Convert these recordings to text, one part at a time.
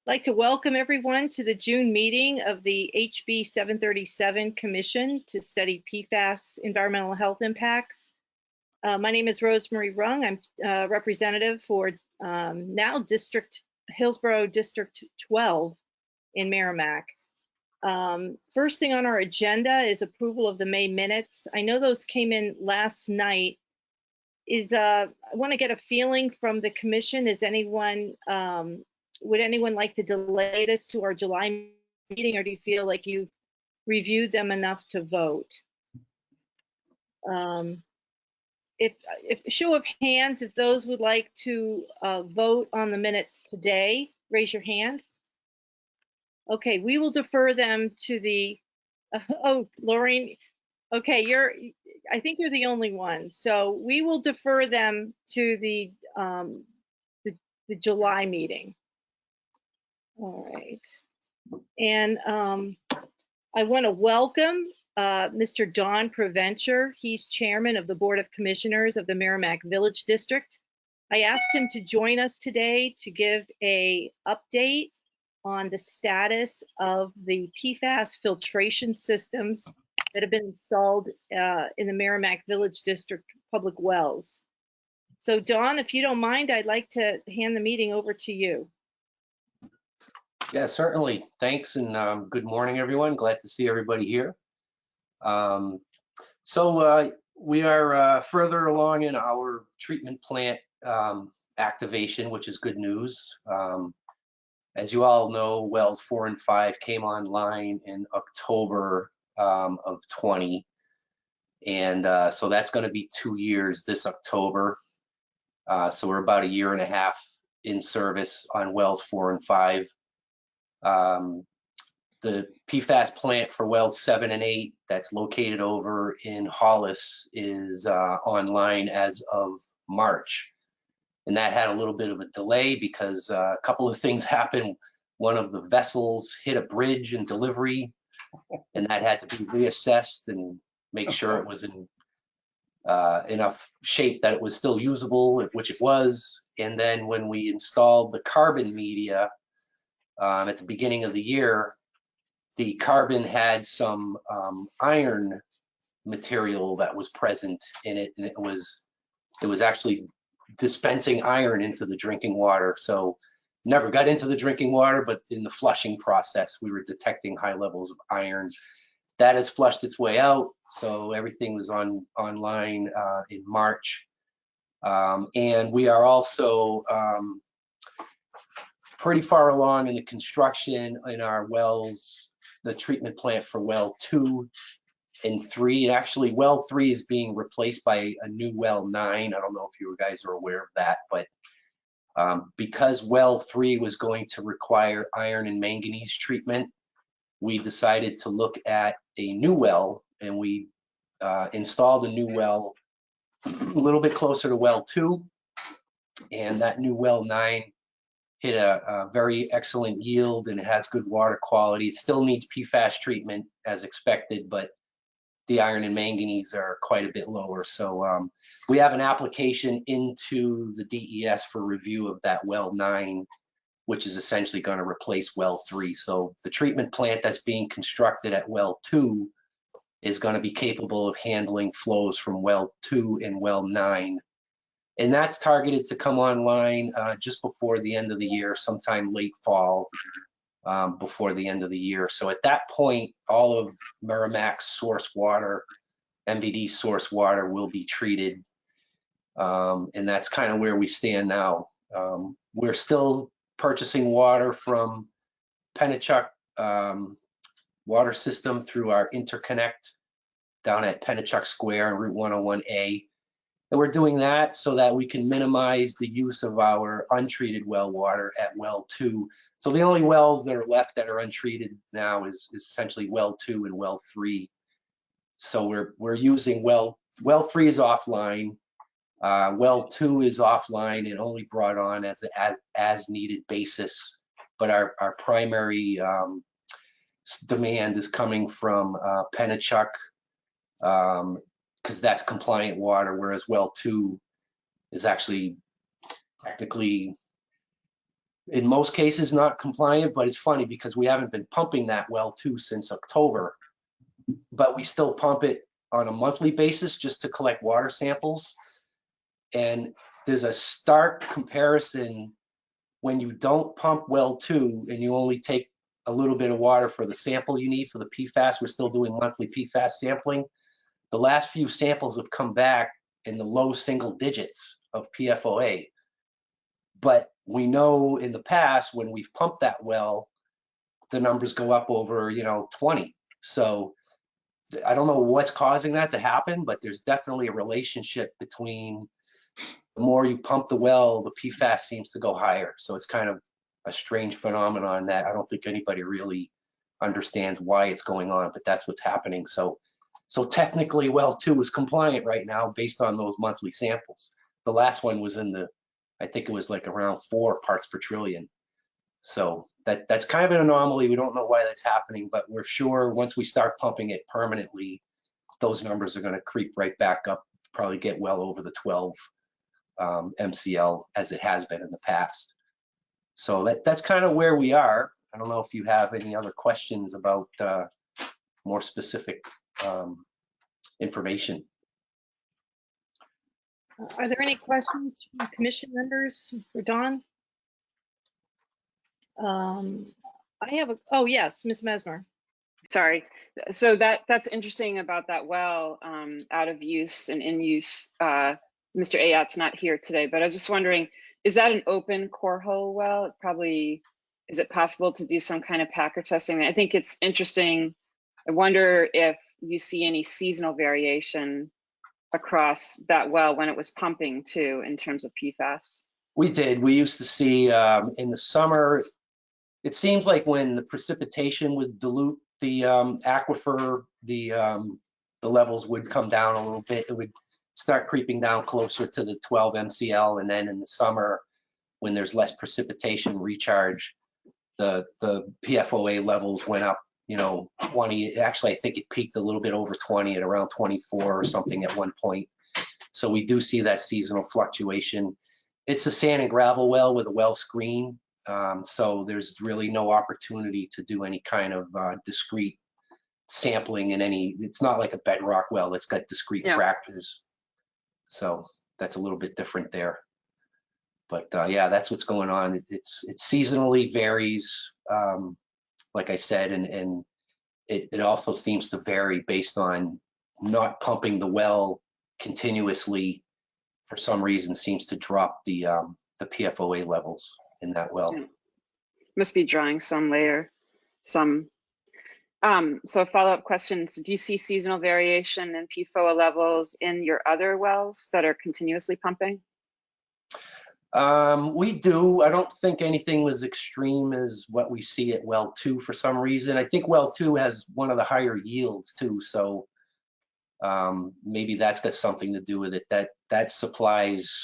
I'd like to welcome everyone to the June meeting of the HB 737 Commission to study PFAS environmental health impacts. My name is Rosemary Rung. I'm representative for now Hillsborough District 12 in Merrimack. First thing on our agenda is approval of the May minutes. I know those came in last night. I want to get a feeling from the commission. Would anyone like to delay this to our July meeting, or do you feel like you've reviewed them enough to vote? If show of hands, if those would like to vote on the minutes today, raise your hand. Okay, we will defer them to the, oh, Laureen, okay, I think you're the only one. So we will defer them to the July meeting. All right. And I want to welcome Mr. Don Provencher. He's chairman of the Board of Commissioners of the Merrimack Village District. I asked him to join us today to give an update on the status of the PFAS filtration systems that have been installed in the Merrimack Village District public wells. So Don, if you don't mind, I'd like to hand the meeting over to you. Yeah, certainly. Thanks, and good morning, everyone. Glad to see everybody here. We are further along in our treatment plant activation, which is good news. As you all know, wells 4 and 5 came online in October of 20, and so that's going to be 2 years this October. So we're about a year and a half in service on wells 4 and 5. The PFAS plant for wells 7 and 8 that's located over in Hollis is online as of March. And that had a little bit of a delay because a couple of things happened. One of the vessels hit a bridge in delivery, and that had to be reassessed and make sure it was in enough shape that it was still usable, which it was. And then when we installed the carbon media at the beginning of the year, the carbon had some iron material that was present in it, and it was actually dispensing iron into the drinking water. So never got into the drinking water, but in the flushing process, we were detecting high levels of iron. That has flushed its way out, so everything was online in March. And we are also pretty far along in the construction in our wells, the treatment plant for well 2 and 3. Actually, well 3 is being replaced by a new well 9. I don't know if you guys are aware of that, but because well 3 was going to require iron and manganese treatment, we decided to look at a new well, and we installed a new well a little bit closer to well 2, and that new well 9 hit a very excellent yield and has good water quality. It still needs PFAS treatment as expected, but the iron and manganese are quite a bit lower. So we have an application into the DES for review of that well 9, which is essentially going to replace well 3. So the treatment plant that's being constructed at well 2 is going to be capable of handling flows from well 2 and well 9. And that's targeted to come online just before the end of the year, sometime late fall, before the end of the year. So at that point, all of Merrimack's source water, MVD source water, will be treated. And that's kind of where we stand now. We're still purchasing water from Pennachuck water system through our interconnect down at Pennachuck Square and Route 101A. And we're doing that so that we can minimize the use of our untreated well water at well 2. So the only wells that are left that are untreated now is essentially well 2 and well 3. So we're using well 3 is offline. Well 2 is offline and only brought on as needed basis. But our primary demand is coming from Pennachuck, because that's compliant water, whereas well 2 is actually technically in most cases not compliant, but it's funny because we haven't been pumping that well too since October, but we still pump it on a monthly basis just to collect water samples. And there's a stark comparison when you don't pump well 2 and you only take a little bit of water for the sample you need for the PFAS. We're still doing monthly PFAS sampling. The last few samples have come back in the low single digits of PFOA. But we know in the past when we've pumped that well, the numbers go up over, 20. So I don't know what's causing that to happen, but there's definitely a relationship between the more you pump the well, the PFAS seems to go higher. So it's kind of a strange phenomenon that I don't think anybody really understands why it's going on, but that's what's happening. So technically well 2 is compliant right now based on those monthly samples. The last one was I think it was like around 4 parts per trillion. So that's kind of an anomaly. We don't know why that's happening, but we're sure once we start pumping it permanently, those numbers are going to creep right back up, probably get well over the 12 MCL as it has been in the past. So that's kind of where we are. I don't know if you have any other questions about more specific information. Are there any questions from commission members for Don? I have oh yes, Ms. Mesmer. Sorry. So that's interesting about that well, out of use and in use. Mr. Ayat's not here today, but I was just wondering, is that an open core hole well? It's probably, is it possible to do some kind of packer testing? I think it's interesting. I wonder if you see any seasonal variation across that well when it was pumping too, in terms of PFAS. We did. We used to see in the summer, it seems like when the precipitation would dilute the aquifer, the levels would come down a little bit. It would start creeping down closer to the 12 MCL, and then in the summer, when there's less precipitation recharge, the PFOA levels went up, 20. Actually, I think it peaked a little bit over 20 at around 24 or something at one point. So we do see that seasonal fluctuation. It's a sand and gravel well with a well screen. So there's really no opportunity to do any kind of discrete sampling in any, it's not like a bedrock well that's got discrete fractures. So that's a little bit different there. But yeah, that's what's going on. It seasonally varies, like I said, and it also seems to vary based on not pumping the well continuously. For some reason, seems to drop the PFOA levels in that well. Must be drawing some layer, some. So follow-up questions, do you see seasonal variation in PFOA levels in your other wells that are continuously pumping? We do. I don't think anything was extreme as what we see at well 2 for some reason. I think well 2 has one of the higher yields too, so maybe that's got something to do with it. That supplies,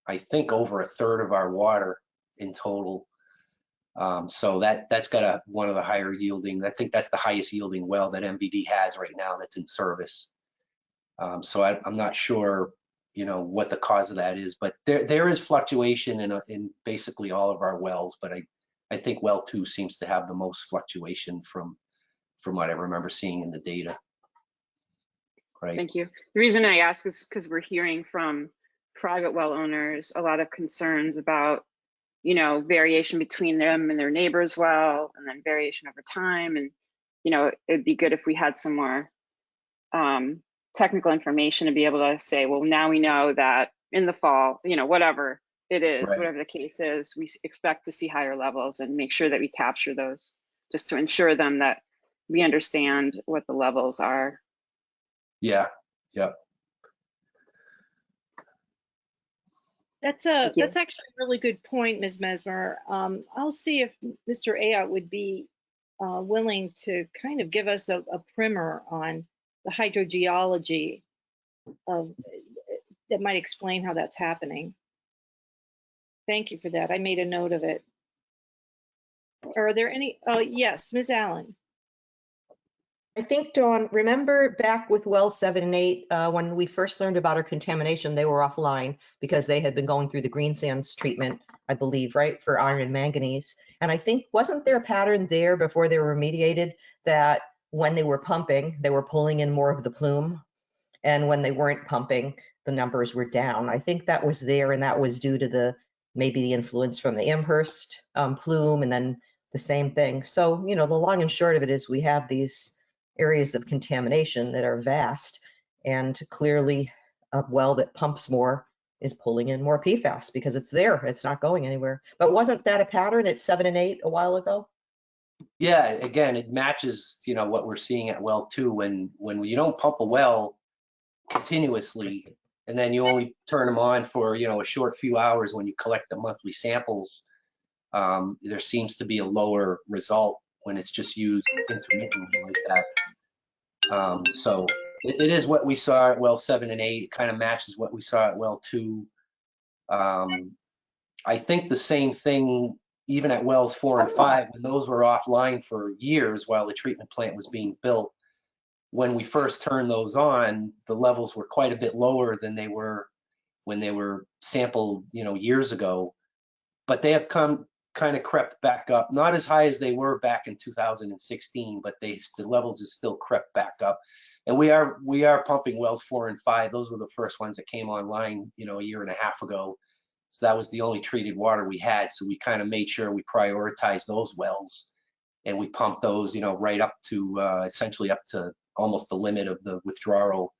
I think, over 1/3 of our water in total. So that's got one of the higher yielding. I think that's the highest yielding well that MVD has right now that's in service. So I'm not sure, what the cause of that is, but there is fluctuation in basically all of our wells. But I think well 2 seems to have the most fluctuation from what I remember seeing in the data. Right. Thank you. The reason I ask is because we're hearing from private well owners a lot of concerns about, variation between them and their neighbors' well, and then variation over time. And, it'd be good if we had some more technical information to be able to say, well, now we know that in the fall, whatever it is, Right. whatever the case is, we expect to see higher levels, and make sure that we capture those just to ensure them that we understand what the levels are. Yeah. Yeah. That's actually a really good point, Ms. Mesmer. I'll see if Mr. Ayat would be willing to kind of give us a primer on the hydrogeology that might explain how that's happening. Thank you for that. I made a note of it. Are there any? Oh, yes, Ms. Allen. I think, Dawn, remember back with well 7 and 8, when we first learned about our contamination, they were offline because they had been going through the green sands treatment, I believe, right, for iron and manganese. And I think, wasn't there a pattern there before they were remediated that when they were pumping, they were pulling in more of the plume? And when they weren't pumping, the numbers were down. I think that was there, and that was due to maybe the influence from the Amherst plume, and then the same thing. So, the long and short of it is we have these areas of contamination that are vast, and clearly a well that pumps more is pulling in more PFAS because it's there. It's not going anywhere. But wasn't that a pattern at 7 and 8 a while ago? Yeah, again, it matches, what we're seeing at well 2 when you don't pump a well continuously, and then you only turn them on for, a short few hours when you collect the monthly samples. There seems to be a lower result when it's just used intermittently like that. So it is what we saw at well 7 and 8. It kind of matches what we saw at well 2. I think the same thing even at wells 4 and 5, when those were offline for years while the treatment plant was being built. When we first turned those on, the levels were quite a bit lower than they were when they were sampled, years ago. But they have kind of crept back up, not as high as they were back in 2016, but the levels has still crept back up. And we are pumping wells 4 and 5. Those were the first ones that came online, a year and a half ago. So that was the only treated water we had. So we kind of made sure we prioritized those wells, and we pumped those, right up to essentially up to almost the limit of the withdrawal,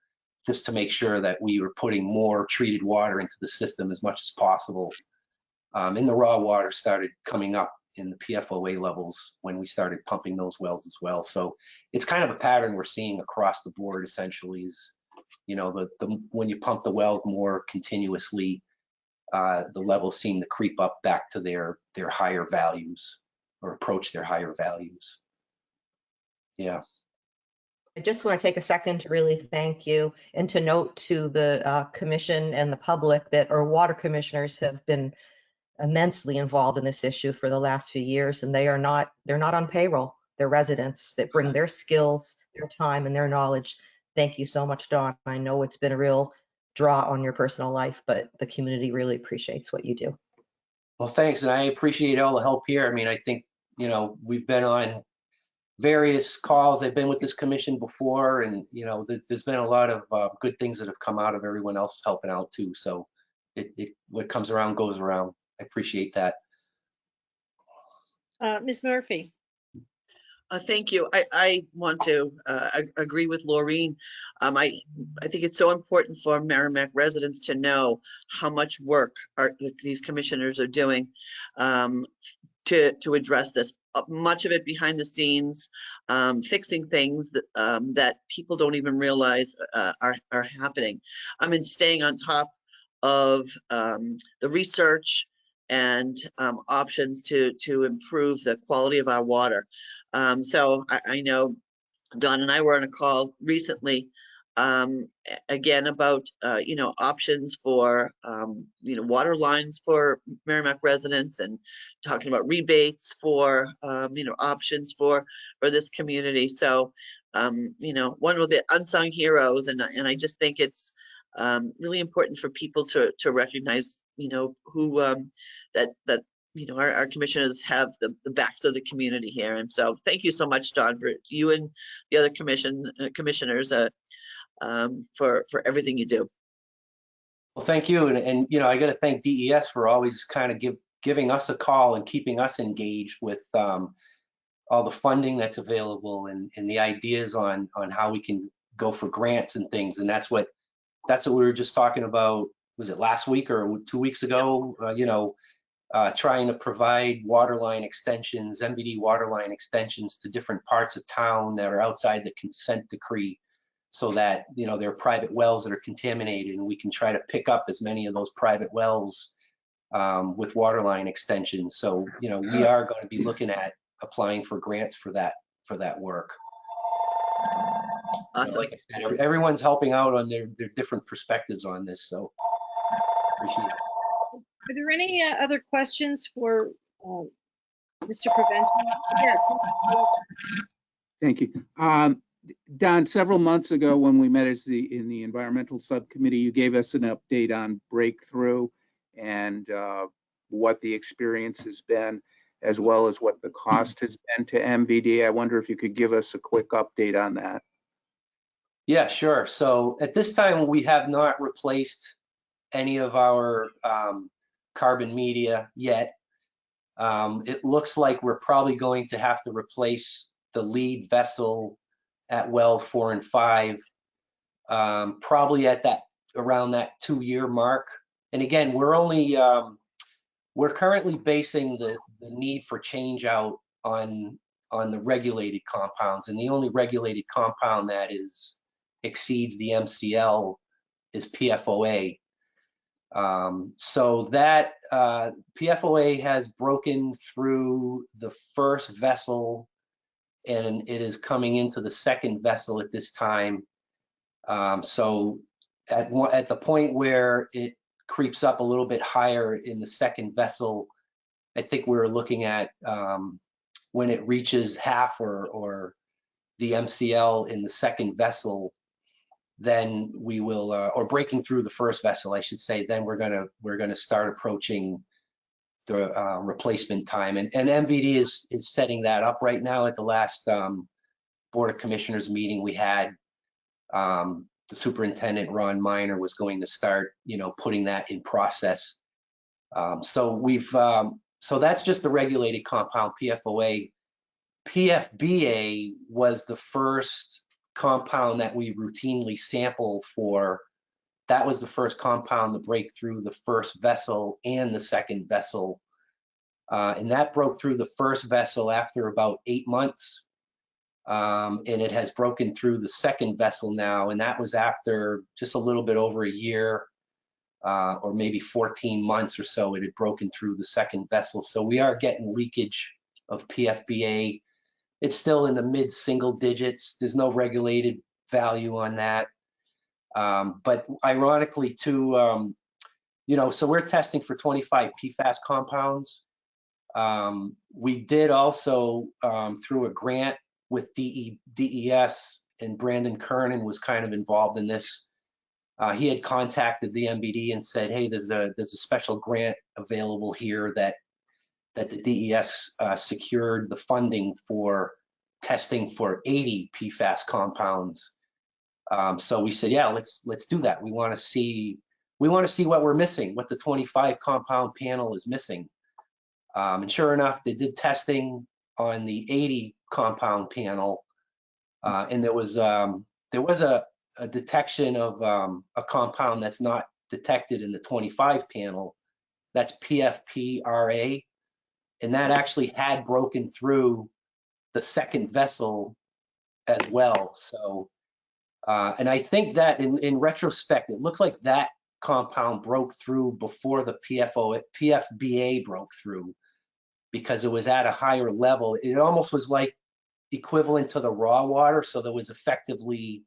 just to make sure that we were putting more treated water into the system as much as possible. And the raw water started coming up in the PFOA levels when we started pumping those wells as well. So it's kind of a pattern we're seeing across the board, essentially, is, when you pump the well more continuously, the levels seem to creep up back to their higher values, or approach their higher values. Yeah. I just want to take a second to really thank you and to note to the commission and the public that our water commissioners have been immensely involved in this issue for the last few years, and they're not on payroll. They're residents that bring their skills, their time, and their knowledge. Thank you so much, Dawn. I know it's been a real draw on your personal life, but the community really appreciates what you do. Well, thanks, and I appreciate all the help here. I mean, I think, we've been on various calls. I've been with this commission before, and, there's been a lot of good things that have come out of everyone else helping out too. So what comes around goes around. I appreciate that. Ms. Murphy. Thank you. I want to agree with Laureen. I think it's so important for Merrimack residents to know how much work these commissioners are doing to address this. Much of it behind the scenes, fixing things that people don't even realize are happening. I mean, staying on top of the research and options to improve the quality of our water. So I know Dawn and I were on a call recently, again about options for water lines for Merrimack residents, and talking about rebates for options for this community. So one of the unsung heroes, and I just think it's really important for people to recognize who that our commissioners have the backs of the community here. And so thank you so much, Dawn, for you and the other commissioners for everything you do. Well, thank you. And I got to thank DES for always kind of giving us a call and keeping us engaged with all the funding that's available, and the ideas on how we can go for grants and things. And that's what we were just talking about. Was it last week or 2 weeks ago? Trying to provide waterline extensions, MVD waterline extensions to different parts of town that are outside the consent decree, so that there are private wells that are contaminated, and we can try to pick up as many of those private wells with waterline extensions. So we are going to be looking at applying for grants for that work. Awesome. Like I said, everyone's helping out on their different perspectives on this, so appreciate it. Are there any other questions for Mr. Prevention? Yes. Thank you. Don, several months ago when we met in the environmental subcommittee, you gave us an update on Breakthrough and what the experience has been, as well as what the cost has been to MVD. I wonder if you could give us a quick update on that. Yeah, sure. So at this time, we have not replaced any of our carbon media yet. It looks like we're probably going to have to replace the lead vessel at well 4 and 5, probably at around that 2-year mark. And again, we're currently basing the need for change out on the regulated compounds, and the only regulated compound that exceeds the MCL is PFOA. So that PFOA has broken through the first vessel, and it is coming into the second vessel at this time. So at the point where it creeps up a little bit higher in the second vessel, I think we're looking at when it reaches half or the MCL in the second vessel, then we will, or breaking through the first vessel, I should say, then we're gonna start approaching the replacement time, and MVD is setting that up right now. At the last Board of Commissioners meeting we had, the superintendent Ron Miner was going to start, putting that in process. So that's just the regulated compound PFOA. PFBA was the first compound that we routinely sample for. That was the first compound to break through the first vessel and the second vessel. And that broke through the first vessel after about 8 months. And it has broken through the second vessel now, and that was after just a little bit over a year, or maybe 14 months or so, it had broken through the second vessel. So we are getting leakage of PFBA. It's still in the mid-single digits. There's no regulated value on that. But ironically too, so we're testing for 25 PFAS compounds. We did also, through a grant with DES, and Brandon Kernan was kind of involved in this. He had contacted the MVD and said, hey, there's a special grant available here that the DES secured the funding for testing for 80 PFAS compounds. So we said, yeah, let's do that. We want to see what we're missing, what the 25 compound panel is missing. And sure enough, they did testing on the 80 compound panel, and there was a detection of a compound that's not detected in the 25 panel. That's PFPRA, and that actually had broken through the second vessel as well. So, and I think that in retrospect, it looks like that compound broke through before the PFBA broke through, because it was at a higher level. It almost was like equivalent to the raw water, so there was effectively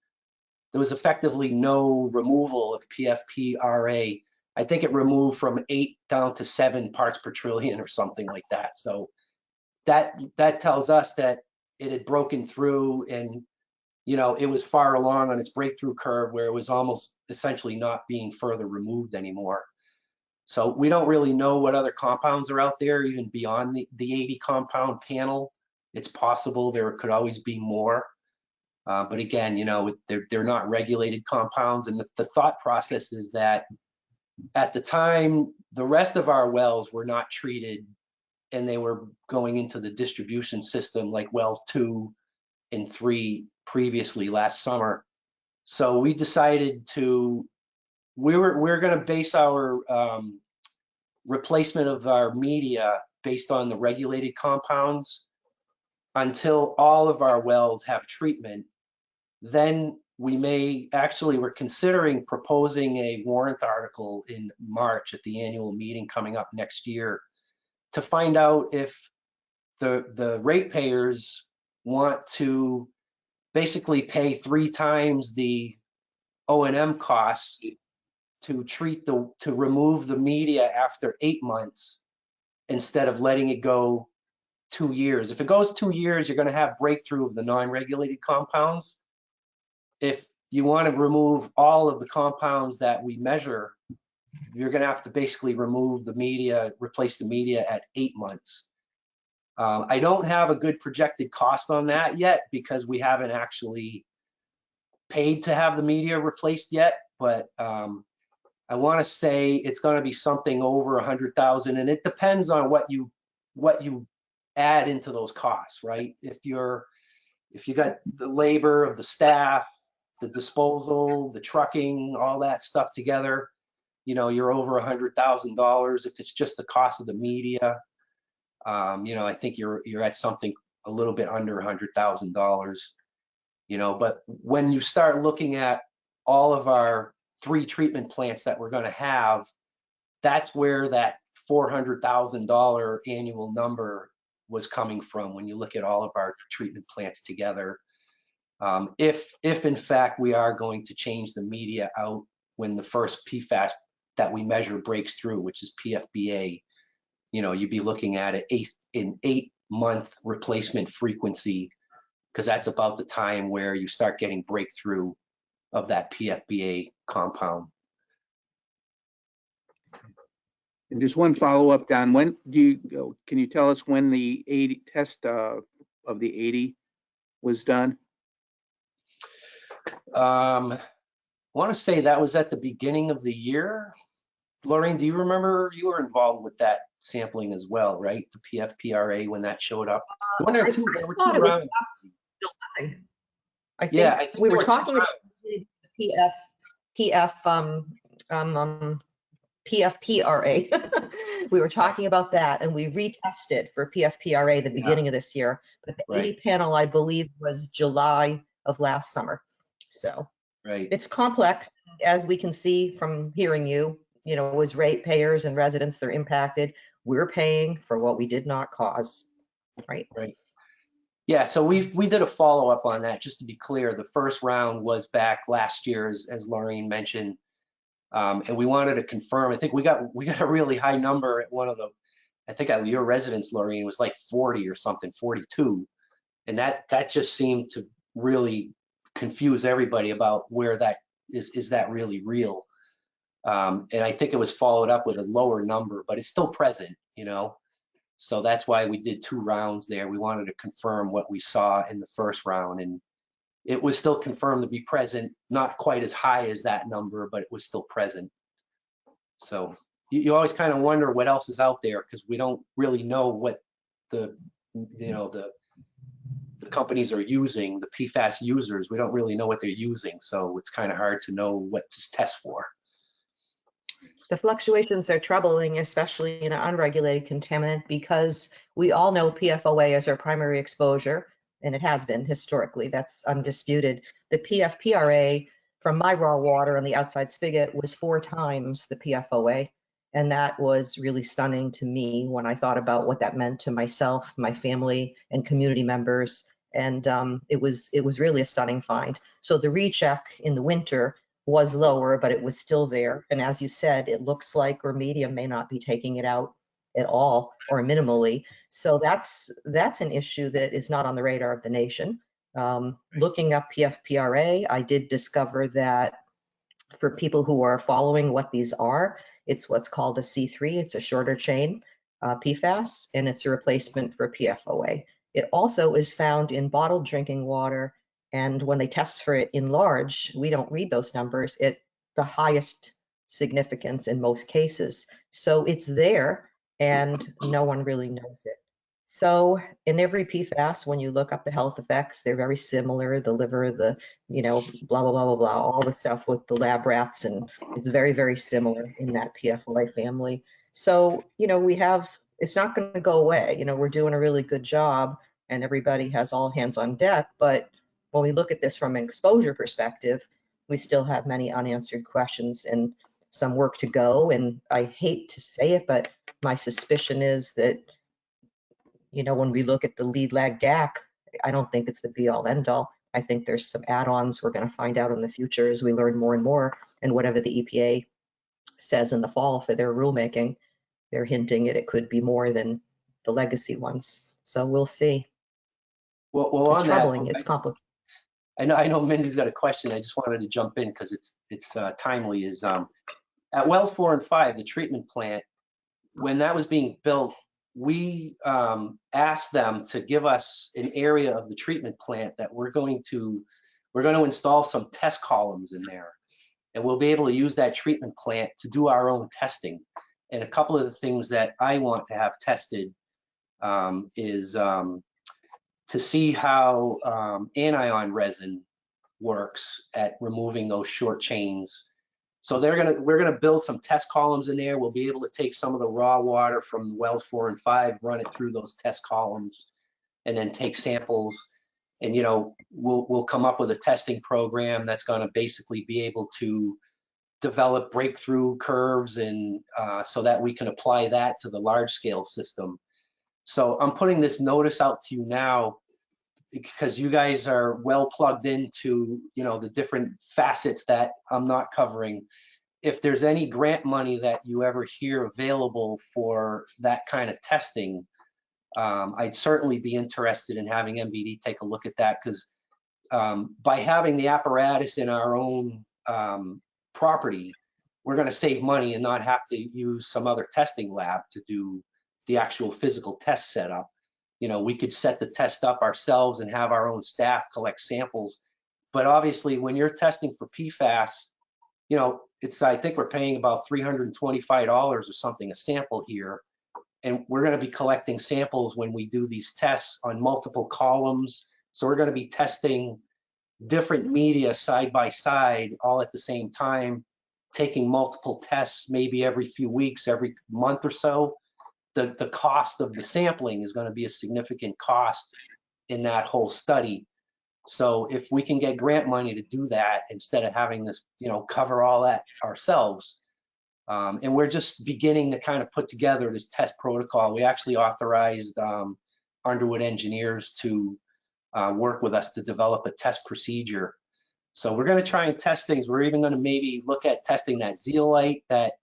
no removal of PFPRA. I think it removed from 8 down to 7 parts per trillion or something like that. So that tells us that it had broken through, and it was far along on its breakthrough curve where it was almost essentially not being further removed anymore. So we don't really know what other compounds are out there, even beyond the 80 compound panel. It's possible there could always be more. But again, they're not regulated compounds. And the thought process is that at the time, the rest of our wells were not treated, and they were going into the distribution system like wells 2 and 3 previously last summer. So we decided we're going to base our replacement of our media based on the regulated compounds until all of our wells have treatment. Then we're considering proposing a warrant article in March at the annual meeting coming up next year to find out if the ratepayers want to basically pay 3 times the O&M costs to remove the media after 8 months instead of letting it go 2 years. If it goes 2 years, you're going to have breakthrough of the non-regulated compounds. if you want to remove all of the compounds that we measure, you're going to have to basically remove the media, replace the media at 8 months. I don't have a good projected cost on that yet because we haven't actually paid to have the media replaced yet, but I want to say it's going to be something over 100,000, and it depends on what you add into those costs, right? If you got the labor of the staff, the disposal, the trucking, all that stuff together, you know, you're over $100,000. If it's just the cost of the media, you know, I think you're at something a little bit under $100,000. You know, but when you start looking at all of our 3 treatment plants that we're going to have, that's where that $400,000 annual number was coming from when you look at all of our treatment plants together. If in fact we are going to change the media out when the first PFAS that we measure breaks through, which is PFBA, you know, you'd be looking at an 8-month replacement frequency, because that's about the time where you start getting breakthrough of that PFBA compound. And just one follow-up, Don, when do you go, can you tell us when the 80 test of the 80 was done? I want to say that was at the beginning of the year. Lorraine, do you remember, you were involved with that sampling as well, right? The PFPRA, when that showed up. One or two, there were 2 thought it was rounds. last July. I think, Yeah, I think we there were were 2 talking about rounds. PFPRA. We were talking about that, and we retested for PFPRA the beginning of this year. But the Right. 80 panel, I believe, was July of last summer. So Right. it's complex, as we can see from hearing you. You know, as ratepayers and residents, they're impacted. We're paying for what we did not cause, right? Right. Yeah, so we did a follow-up on that, just to be clear. The first round was back last year, as Lorraine mentioned. And we wanted to confirm, I think we got a really high number at one of the, I think at your residence, Lorraine, was like 40 or something, 42. And that just seemed to really confuse everybody about where that is that really real? And I think it was followed up with a lower number, but it's still present, you know? So that's why we did 2 rounds there. We wanted to confirm what we saw in the first round, and it was still confirmed to be present, not quite as high as that number, but it was still present. So you always kind of wonder what else is out there, because we don't really know what the companies are using, the PFAS users. We don't really know what they're using, so it's kind of hard to know what to test for. The fluctuations are troubling, especially in an unregulated contaminant, because we all know PFOA is our primary exposure, and it has been historically. That's undisputed. The PFPRA from my raw water on the outside spigot was 4 times the PFOA, and that was really stunning to me when I thought about what that meant to myself, my family, and community members. And it was really a stunning find. So the recheck in the winter was lower, but it was still there. And as you said, it looks like our media may not be taking it out at all or minimally. So that's an issue that is not on the radar of the nation. Looking up PFPRA, I did discover that for people who are following what these are, it's what's called a C3. It's a shorter chain PFAS, and it's a replacement for PFOA. It also is found in bottled drinking water. And when they test for it in large, we don't read those numbers at the highest significance in most cases. So it's there, and no one really knows it. So in every PFAS, when you look up the health effects, they're very similar. The liver, the, blah, blah, blah, blah, blah, all the stuff with the lab rats. And it's very, very similar in that PFOA family. So, it's not going to go away. We're doing a really good job, and everybody has all hands on deck. But when we look at this from an exposure perspective, we still have many unanswered questions and some work to go. And I hate to say it, but my suspicion is that, when we look at the lead lag GAC, I don't think it's the be all end all. I think there's some add-ons we're going to find out in the future as we learn more and more. And whatever the EPA says in the fall for their rulemaking, they're hinting it could be more than the legacy ones. So we'll see. Well, It's on troubling. that, It's complicated. I know Mindy's got a question. I just wanted to jump in because it's timely. Is at wells 4 and 5, the treatment plant, when that was being built, we asked them to give us an area of the treatment plant that we're going to install some test columns in there, and we'll be able to use that treatment plant to do our own testing. And a couple of the things that I want to have tested is to see how anion resin works at removing those short chains. So we're gonna build some test columns in there. We'll be able to take some of the raw water from wells 4 and 5, run it through those test columns, and then take samples. And we'll come up with a testing program that's gonna basically be able to develop breakthrough curves, and so that we can apply that to the large scale system. So I'm putting this notice out to you now because you guys are well plugged into the different facets that I'm not covering. If there's any grant money that you ever hear available for that kind of testing, I'd certainly be interested in having MBD take a look at that, because by having the apparatus in our own property, we're going to save money and not have to use some other testing lab to do the actual physical test setup. We could set the test up ourselves and have our own staff collect samples. But obviously, when you're testing for PFAS, I think we're paying about $325 or something a sample here. And we're going to be collecting samples when we do these tests on multiple columns. So we're going to be testing different media side by side all at the same time, taking multiple tests maybe every few weeks, every month or so. The cost of the sampling is going to be a significant cost in that whole study. So if we can get grant money to do that instead of having this, cover all that ourselves, and we're just beginning to kind of put together this test protocol. We actually authorized Underwood Engineers to work with us to develop a test procedure. So we're going to try and test things. We're even going to maybe look at testing that zeolite that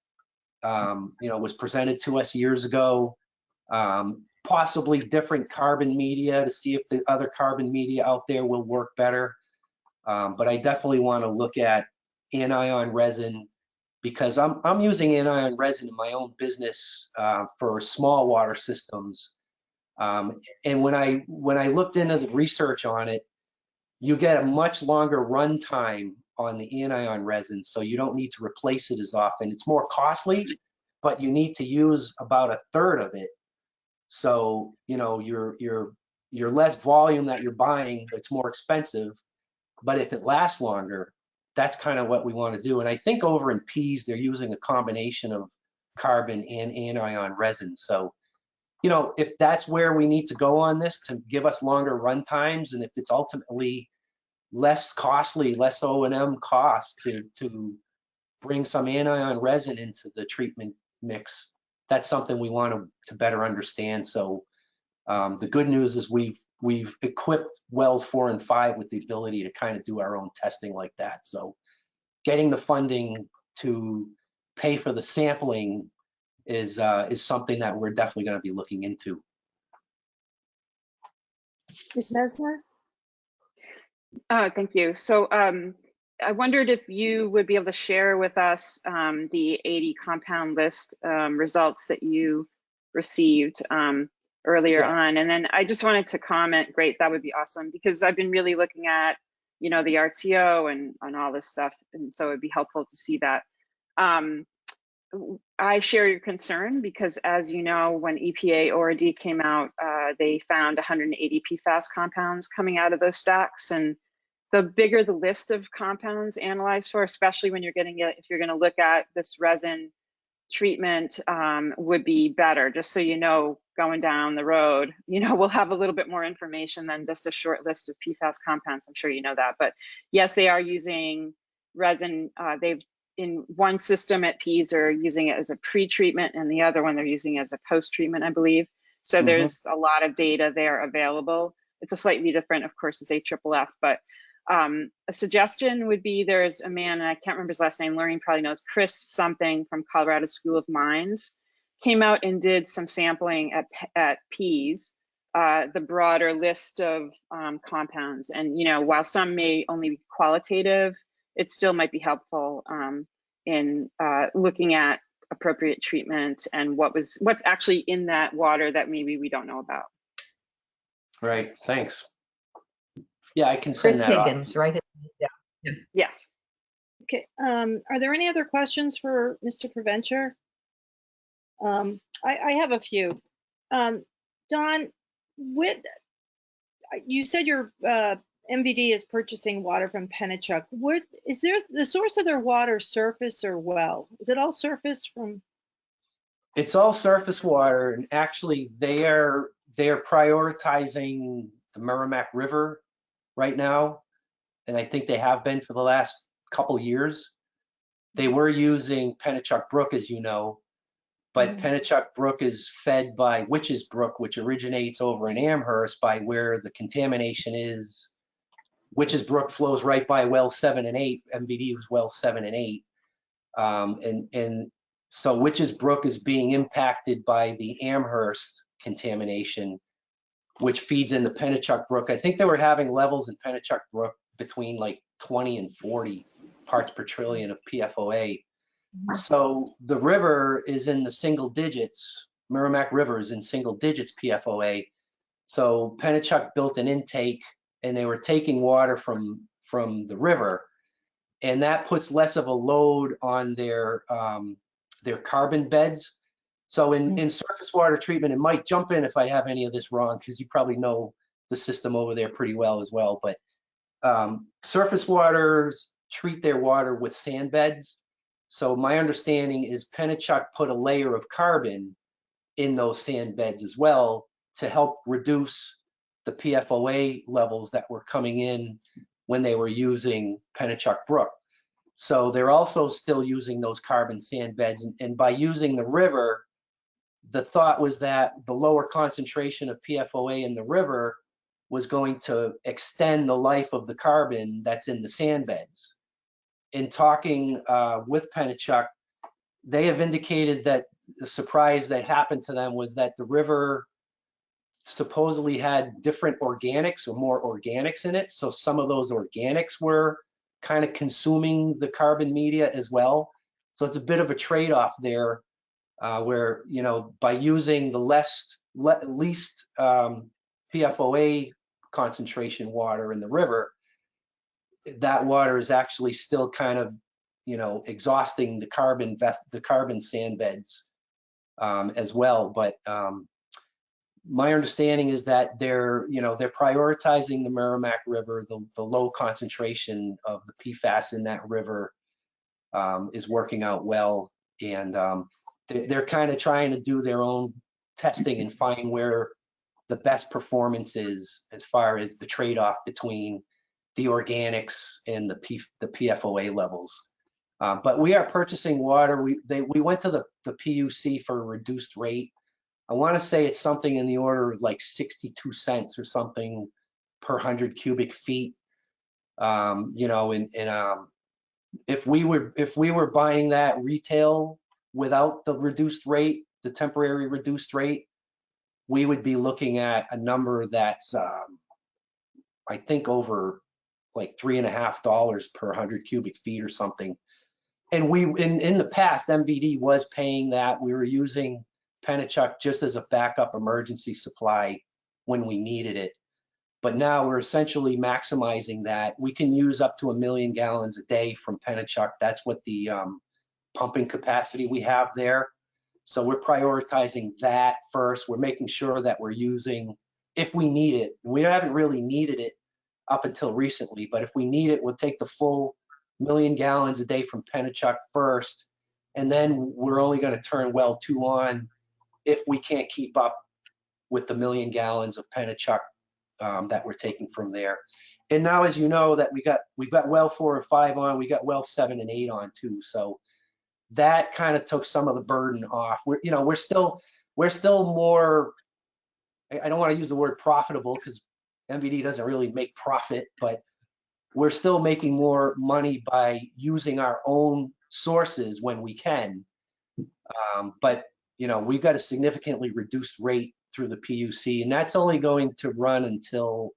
was presented to us years ago, possibly different carbon media to see if the other carbon media out there will work better. But I definitely want to look at anion resin, because I'm using anion resin in my own business for small water systems. And when I looked into the research on it, you get a much longer run time on the anion resin, so you don't need to replace it as often. It's more costly, but you need to use about a third of it. So your less volume that you're buying, it's more expensive. But if it lasts longer, that's kind of what we want to do. And I think over in peas, they're using a combination of carbon and anion resin. So if that's where we need to go on this to give us longer run times, and if it's ultimately less costly, less O&M cost to bring some anion resin into the treatment mix, that's something we want to better understand. So the good news is we've equipped wells 4 and 5 with the ability to kind of do our own testing like that. So getting the funding to pay for the sampling is something that we're definitely going to be looking into. Ms. Mesmer? Thank you. So I wondered if you would be able to share with us the 80 compound list results that you received earlier on. And then I just wanted to comment, great, that would be awesome, because I've been really looking at, the RTO and all this stuff. And so it'd be helpful to see that. I share your concern because, as you know, when EPA ORD came out, they found 180 PFAS compounds coming out of those stacks. And the bigger the list of compounds analyzed for, especially when if you're going to look at this resin treatment, would be better. Just so you know, going down the road, we'll have a little bit more information than just a short list of PFAS compounds. I'm sure you know that. But yes, they are using resin. They've in one system at Pease are using it as a pre-treatment, and the other one they're using it as a post-treatment, I believe. So there's a lot of data there available. It's a slightly different, of course, is AFFF, but a suggestion would be, there's a man, and I can't remember his last name, Lorraine probably knows, Chris something from Colorado School of Mines, came out and did some sampling at Pease the broader list of compounds. And, you know, while some may only be qualitative, it still might be helpful in looking at appropriate treatment and what's actually in that water that maybe we don't know about. Right, thanks. Yeah, I can send Chris that off. Higgins, right? Yeah. Yes. Okay, are there any other questions for Mr. Preventure? I have a few. Don, you said your MVD is purchasing water from Pennachuck. Is there the source of their water, surface or well? Is it all surface from? It's all surface water, and actually they're prioritizing the Merrimack River right now, and I think they have been for the last couple years. They were using Pennachuck Brook, as you know, but Pennachuck Brook is fed by Witches Brook, which originates over in Amherst by where the contamination is. Witches Brook flows right by well 7 and 8. MVD was well 7 and 8. And so Witches Brook is being impacted by the Amherst contamination, which feeds into Pennachuck Brook. I think they were having levels in Pennachuck Brook between like 20 and 40 parts per trillion of PFOA. So the river is in the single digits. Merrimack River is in single digits PFOA. So Pennachuck built an intake, and they were taking water from the river, and that puts less of a load on their carbon beds. So in surface water treatment, and Mike, jump in if I have any of this wrong, because you probably know the system over there pretty well as well. But surface waters treat their water with sand beds. So my understanding is Pennachuck put a layer of carbon in those sand beds as well to help reduce the PFOA levels that were coming in when they were using Pennachuck Brook. So they're also still using those carbon sand beds. And by using the river, the thought was that the lower concentration of PFOA in the river was going to extend the life of the carbon that's in the sand beds. In talking with Pennachuck, they have indicated that the surprise that happened to them was that the river supposedly had different organics or more organics in it. So some of those organics were kind of consuming the carbon media as well. So it's a bit of a trade-off there where, you know, by using the least PFOA concentration water in the river, that water is actually still kind of, you know, exhausting the carbon sand beds as well. But my understanding is that they're prioritizing the Merrimack River. The low concentration of the PFAS in that river is working out well, and they're kind of trying to do their own testing and find where the best performance is as far as the trade-off between the organics and the PFOA levels. But we are purchasing water. We went to the PUC for a reduced rate. I want to say it's something in the order of like 62 cents or something per 100 cubic feet. You know, and if we were buying that retail without the reduced rate, the temporary reduced rate, we would be looking at a number that's I think over like $3.50 per 100 cubic feet or something. And in the past, MVD was paying that. We were using Pennachuck just as a backup emergency supply when we needed it. But now we're essentially maximizing that. We can use up to 1 million gallons a day from Pennachuck. That's what the pumping capacity we have there. So we're prioritizing that first. We're making sure that we're using, if we need it. We haven't really needed it up until recently, but if we need it, we'll take the full 1 million gallons a day from Pennachuck first, and then we're only going to turn well 2 on if we can't keep up with the 1 million gallons of Pennachuck that we're taking from there. And now, as you know, that we've got well 4 and 5 on, we got well 7 and 8 on too. So that kind of took some of the burden off. We're still more, I don't want to use the word profitable because MVD doesn't really make profit, but we're still making more money by using our own sources when we can. But we've got a significantly reduced rate through the PUC, and that's only going to run until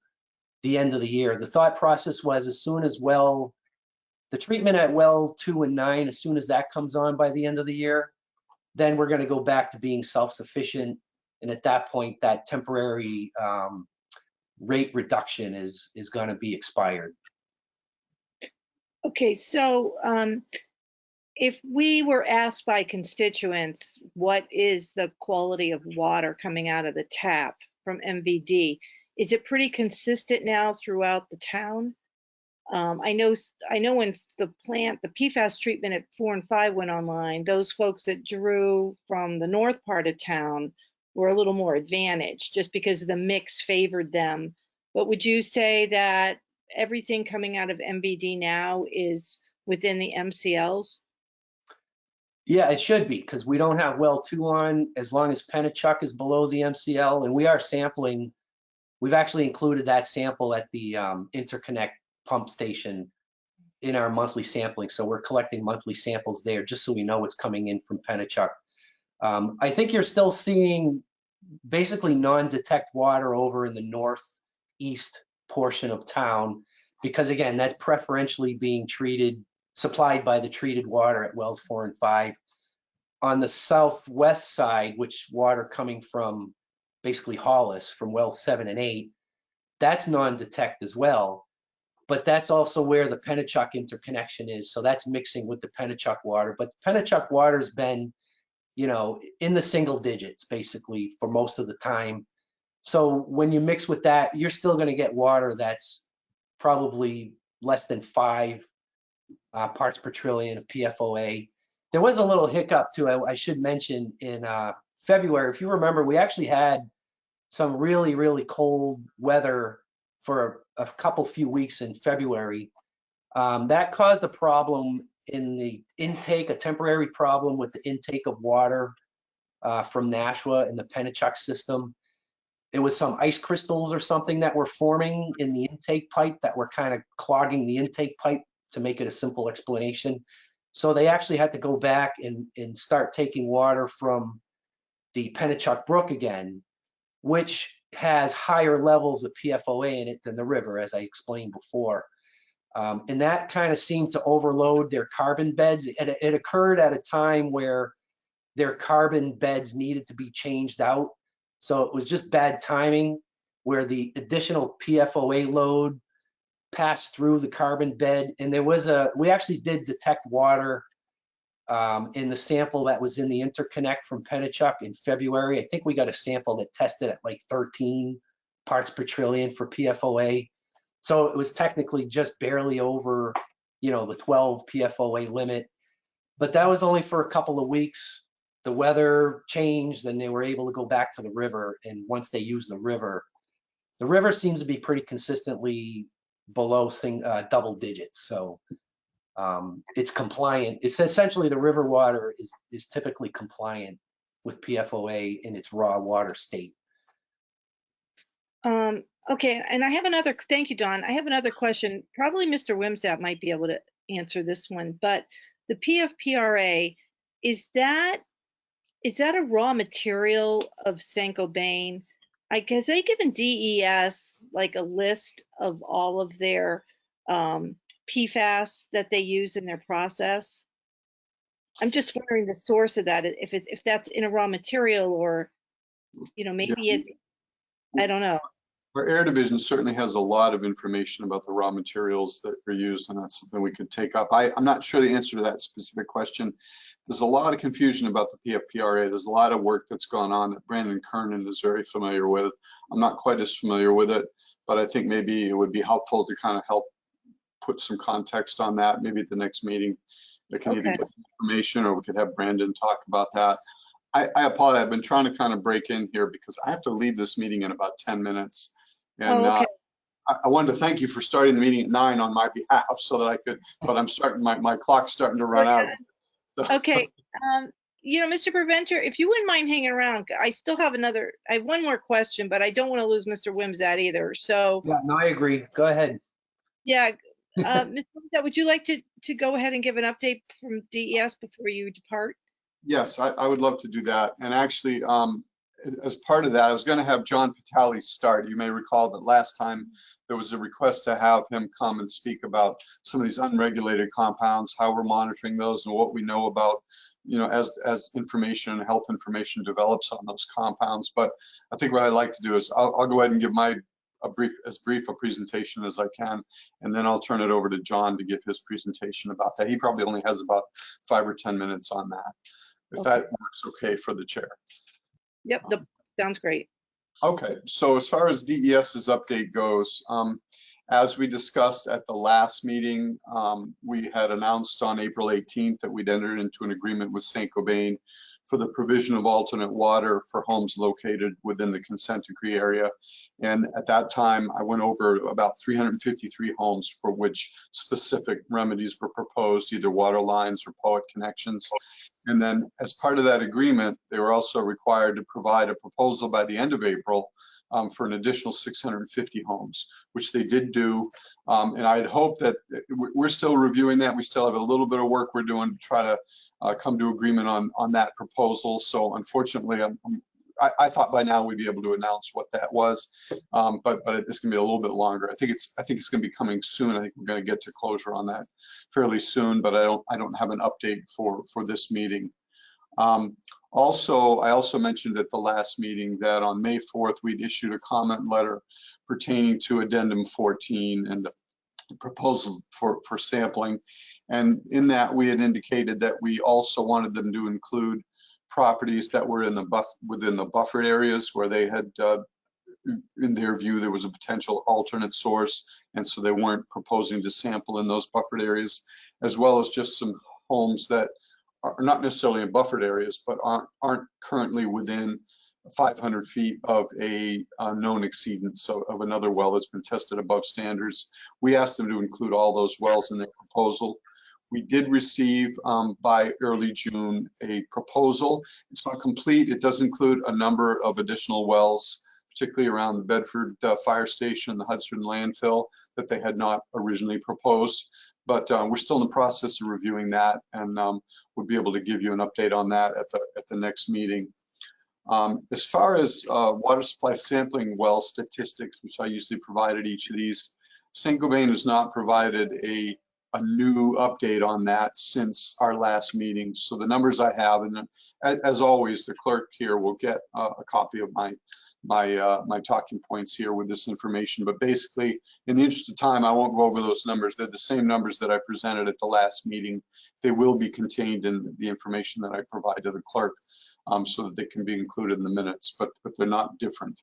the end of the year. The thought process was as soon as the treatment at well 2 and 9, as soon as that comes on by the end of the year, then we're going to go back to being self-sufficient. And at that point, that temporary rate reduction is going to be expired. Okay, so if we were asked by constituents, what is the quality of water coming out of the tap from MVD? Is it pretty consistent now throughout the town? I know when the PFAS treatment at 4 and 5 went online, those folks that drew from the north part of town were a little more advantaged just because the mix favored them. But would you say that everything coming out of MVD now is within the MCLs? Yeah, it should be, because we don't have well 2 on as long as Pennachuck is below the MCL, and we are sampling. We've actually included that sample at the interconnect pump station in our monthly sampling. So we're collecting monthly samples there just so we know what's coming in from Pennachuck. I think you're still seeing basically non-detect water over in the northeast portion of town, because again, that's preferentially being supplied by the treated water at wells 4 and 5. On the southwest side, which water coming from basically Hollis from wells 7 and 8, that's non-detect as well. But that's also where the Pennachuck interconnection is. So that's mixing with the Pennachuck water. But the Pennachuck water's been, in the single digits basically for most of the time. So when you mix with that, you're still going to get water that's probably less than 5 parts per trillion of PFOA. There was a little hiccup too, I should mention, in February. If you remember, we actually had some really, really cold weather for a few weeks in February. That caused a problem in the intake, a temporary problem with the intake of water from Nashua in the Pennachuck system. It was some ice crystals or something that were forming in the intake pipe that were kind of clogging the intake pipe, to make it a simple explanation. So they actually had to go back and start taking water from the Pennachuck Brook again, which has higher levels of PFOA in it than the river, as I explained before. And that kind of seemed to overload their carbon beds. It occurred at a time where their carbon beds needed to be changed out. So it was just bad timing, where the additional PFOA load passed through the carbon bed. And we actually did detect water in the sample that was in the interconnect from Pennachuck in February. I think we got a sample that tested at like 13 parts per trillion for PFOA. So it was technically just barely over, the 12 PFOA limit. But that was only for a couple of weeks. The weather changed and they were able to go back to the river. And once they used the river seems to be pretty consistently below double digits. So it's compliant. It's essentially, the river water is typically compliant with PFOA in its raw water state. Okay, and thank you, Don. I have another question. Probably Mr. Wimsatt might be able to answer this one, but the PFPRA, is that a raw material of Saint-Gobain? Has they given DES like a list of all of their PFAS that they use in their process? I'm just wondering the source of that, if that's in a raw material, or maybe I don't know. Our air division certainly has a lot of information about the raw materials that are used, and that's something we could take up. I'm not sure the answer to that specific question. There's a lot of confusion about the PFPRA. There's a lot of work that's gone on that Brandon Kernan is very familiar with. I'm not quite as familiar with it, but I think maybe it would be helpful to kind of help put some context on that. Maybe at the next meeting, I can either get some information, or we could have Brandon talk about that. I apologize. I've been trying to kind of break in here because I have to leave this meeting in about 10 minutes. And I wanted to thank you for starting the meeting at 9 on my behalf, so that I could, but I'm starting, my clock's starting to run out. So. Okay. Mr. Preventer, if you wouldn't mind hanging around, I have one more question, but I don't want to lose Mr. Wimsatt either. So. Yeah, no, I agree. Go ahead. Yeah. Mr. Wimsatt, would you like to go ahead and give an update from DES before you depart? Yes, I would love to do that. And actually, as part of that, I was going to have John Patali start. You may recall that last time there was a request to have him come and speak about some of these unregulated compounds, how we're monitoring those, and what we know about, as information and health information develops on those compounds. But I think what I'd like to do is I'll go ahead and give as brief a presentation as I can, and then I'll turn it over to John to give his presentation about that. He probably only has about 5 or 10 minutes on that, if that works okay for the chair. Yep, sounds great. Okay, so as far as DES's update goes, as we discussed at the last meeting, we had announced on April 18th that we'd entered into an agreement with Saint-Gobain for the provision of alternate water for homes located within the consent decree area. And at that time, I went over about 353 homes for which specific remedies were proposed, either water lines or POET connections. And then as part of that agreement, they were also required to provide a proposal by the end of April for an additional 650 homes, which they did do. And I'd hope that we're still reviewing that. We still have a little bit of work we're doing to try to come to agreement on that proposal. So unfortunately, I thought by now we'd be able to announce what that was, but it's gonna be a little bit longer. I think it's gonna be coming soon. I think we're gonna get to closure on that fairly soon, but I don't have an update for this meeting. I also mentioned at the last meeting that on May 4th, we'd issued a comment letter pertaining to Addendum 14 and the proposal for sampling. And in that, we had indicated that we also wanted them to include properties that were within the buffered areas where they had, in their view, there was a potential alternate source. And so they weren't proposing to sample in those buffered areas, as well as just some homes that are not necessarily in buffered areas, but aren't currently within 500 feet of a known exceedance, so of another well that's been tested above standards. We asked them to include all those wells in their proposal. We did receive by early June a proposal. It's not complete. It does include a number of additional wells, particularly around the Bedford Fire Station, the Hudson landfill, that they had not originally proposed. But we're still in the process of reviewing that, and we'll be able to give you an update on that at the next meeting. As far as water supply sampling well statistics, which I usually provide at each of these, Saint-Gobain has not provided a new update on that since our last meeting. So the numbers I have, and as always, the clerk here will get a copy of my talking points here with this information. But basically, in the interest of time, I won't go over those numbers. They're the same numbers that I presented at the last meeting. They will be contained in the information that I provide to the clerk, so that they can be included in the minutes, but they're not different.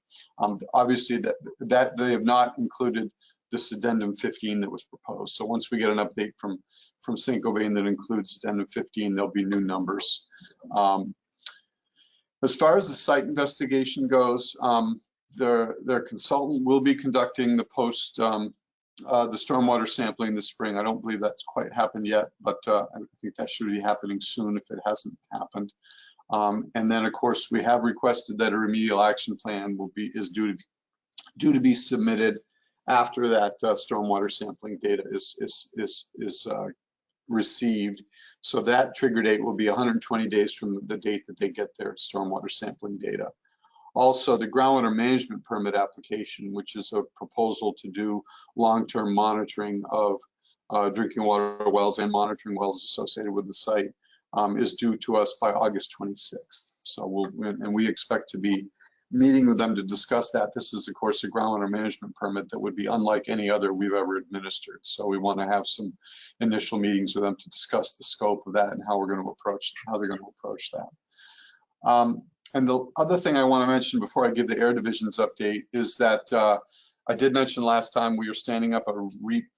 Obviously, that they have not included this Addendum 15 that was proposed. So once we get an update from Saint-Gobain that includes Addendum 15, there'll be new numbers. As far as the site investigation goes, their consultant will be conducting the stormwater sampling this spring. I don't believe that's quite happened yet, but I think that should be happening soon if it hasn't happened. And then, of course, we have requested that a remedial action plan is due to be submitted after that stormwater sampling data is received. So that trigger date will be 120 days from the date that they get their stormwater sampling data. Also, the groundwater management permit application, which is a proposal to do long-term monitoring of drinking water wells and monitoring wells associated with the site, is due to us by August 26th. So we expect to be meeting with them to discuss that. This is, of course, a groundwater management permit that would be unlike any other we've ever administered. So we want to have some initial meetings with them to discuss the scope of that and how they're going to approach that. And the other thing I want to mention before I give the Air Division's update is that I did mention last time we are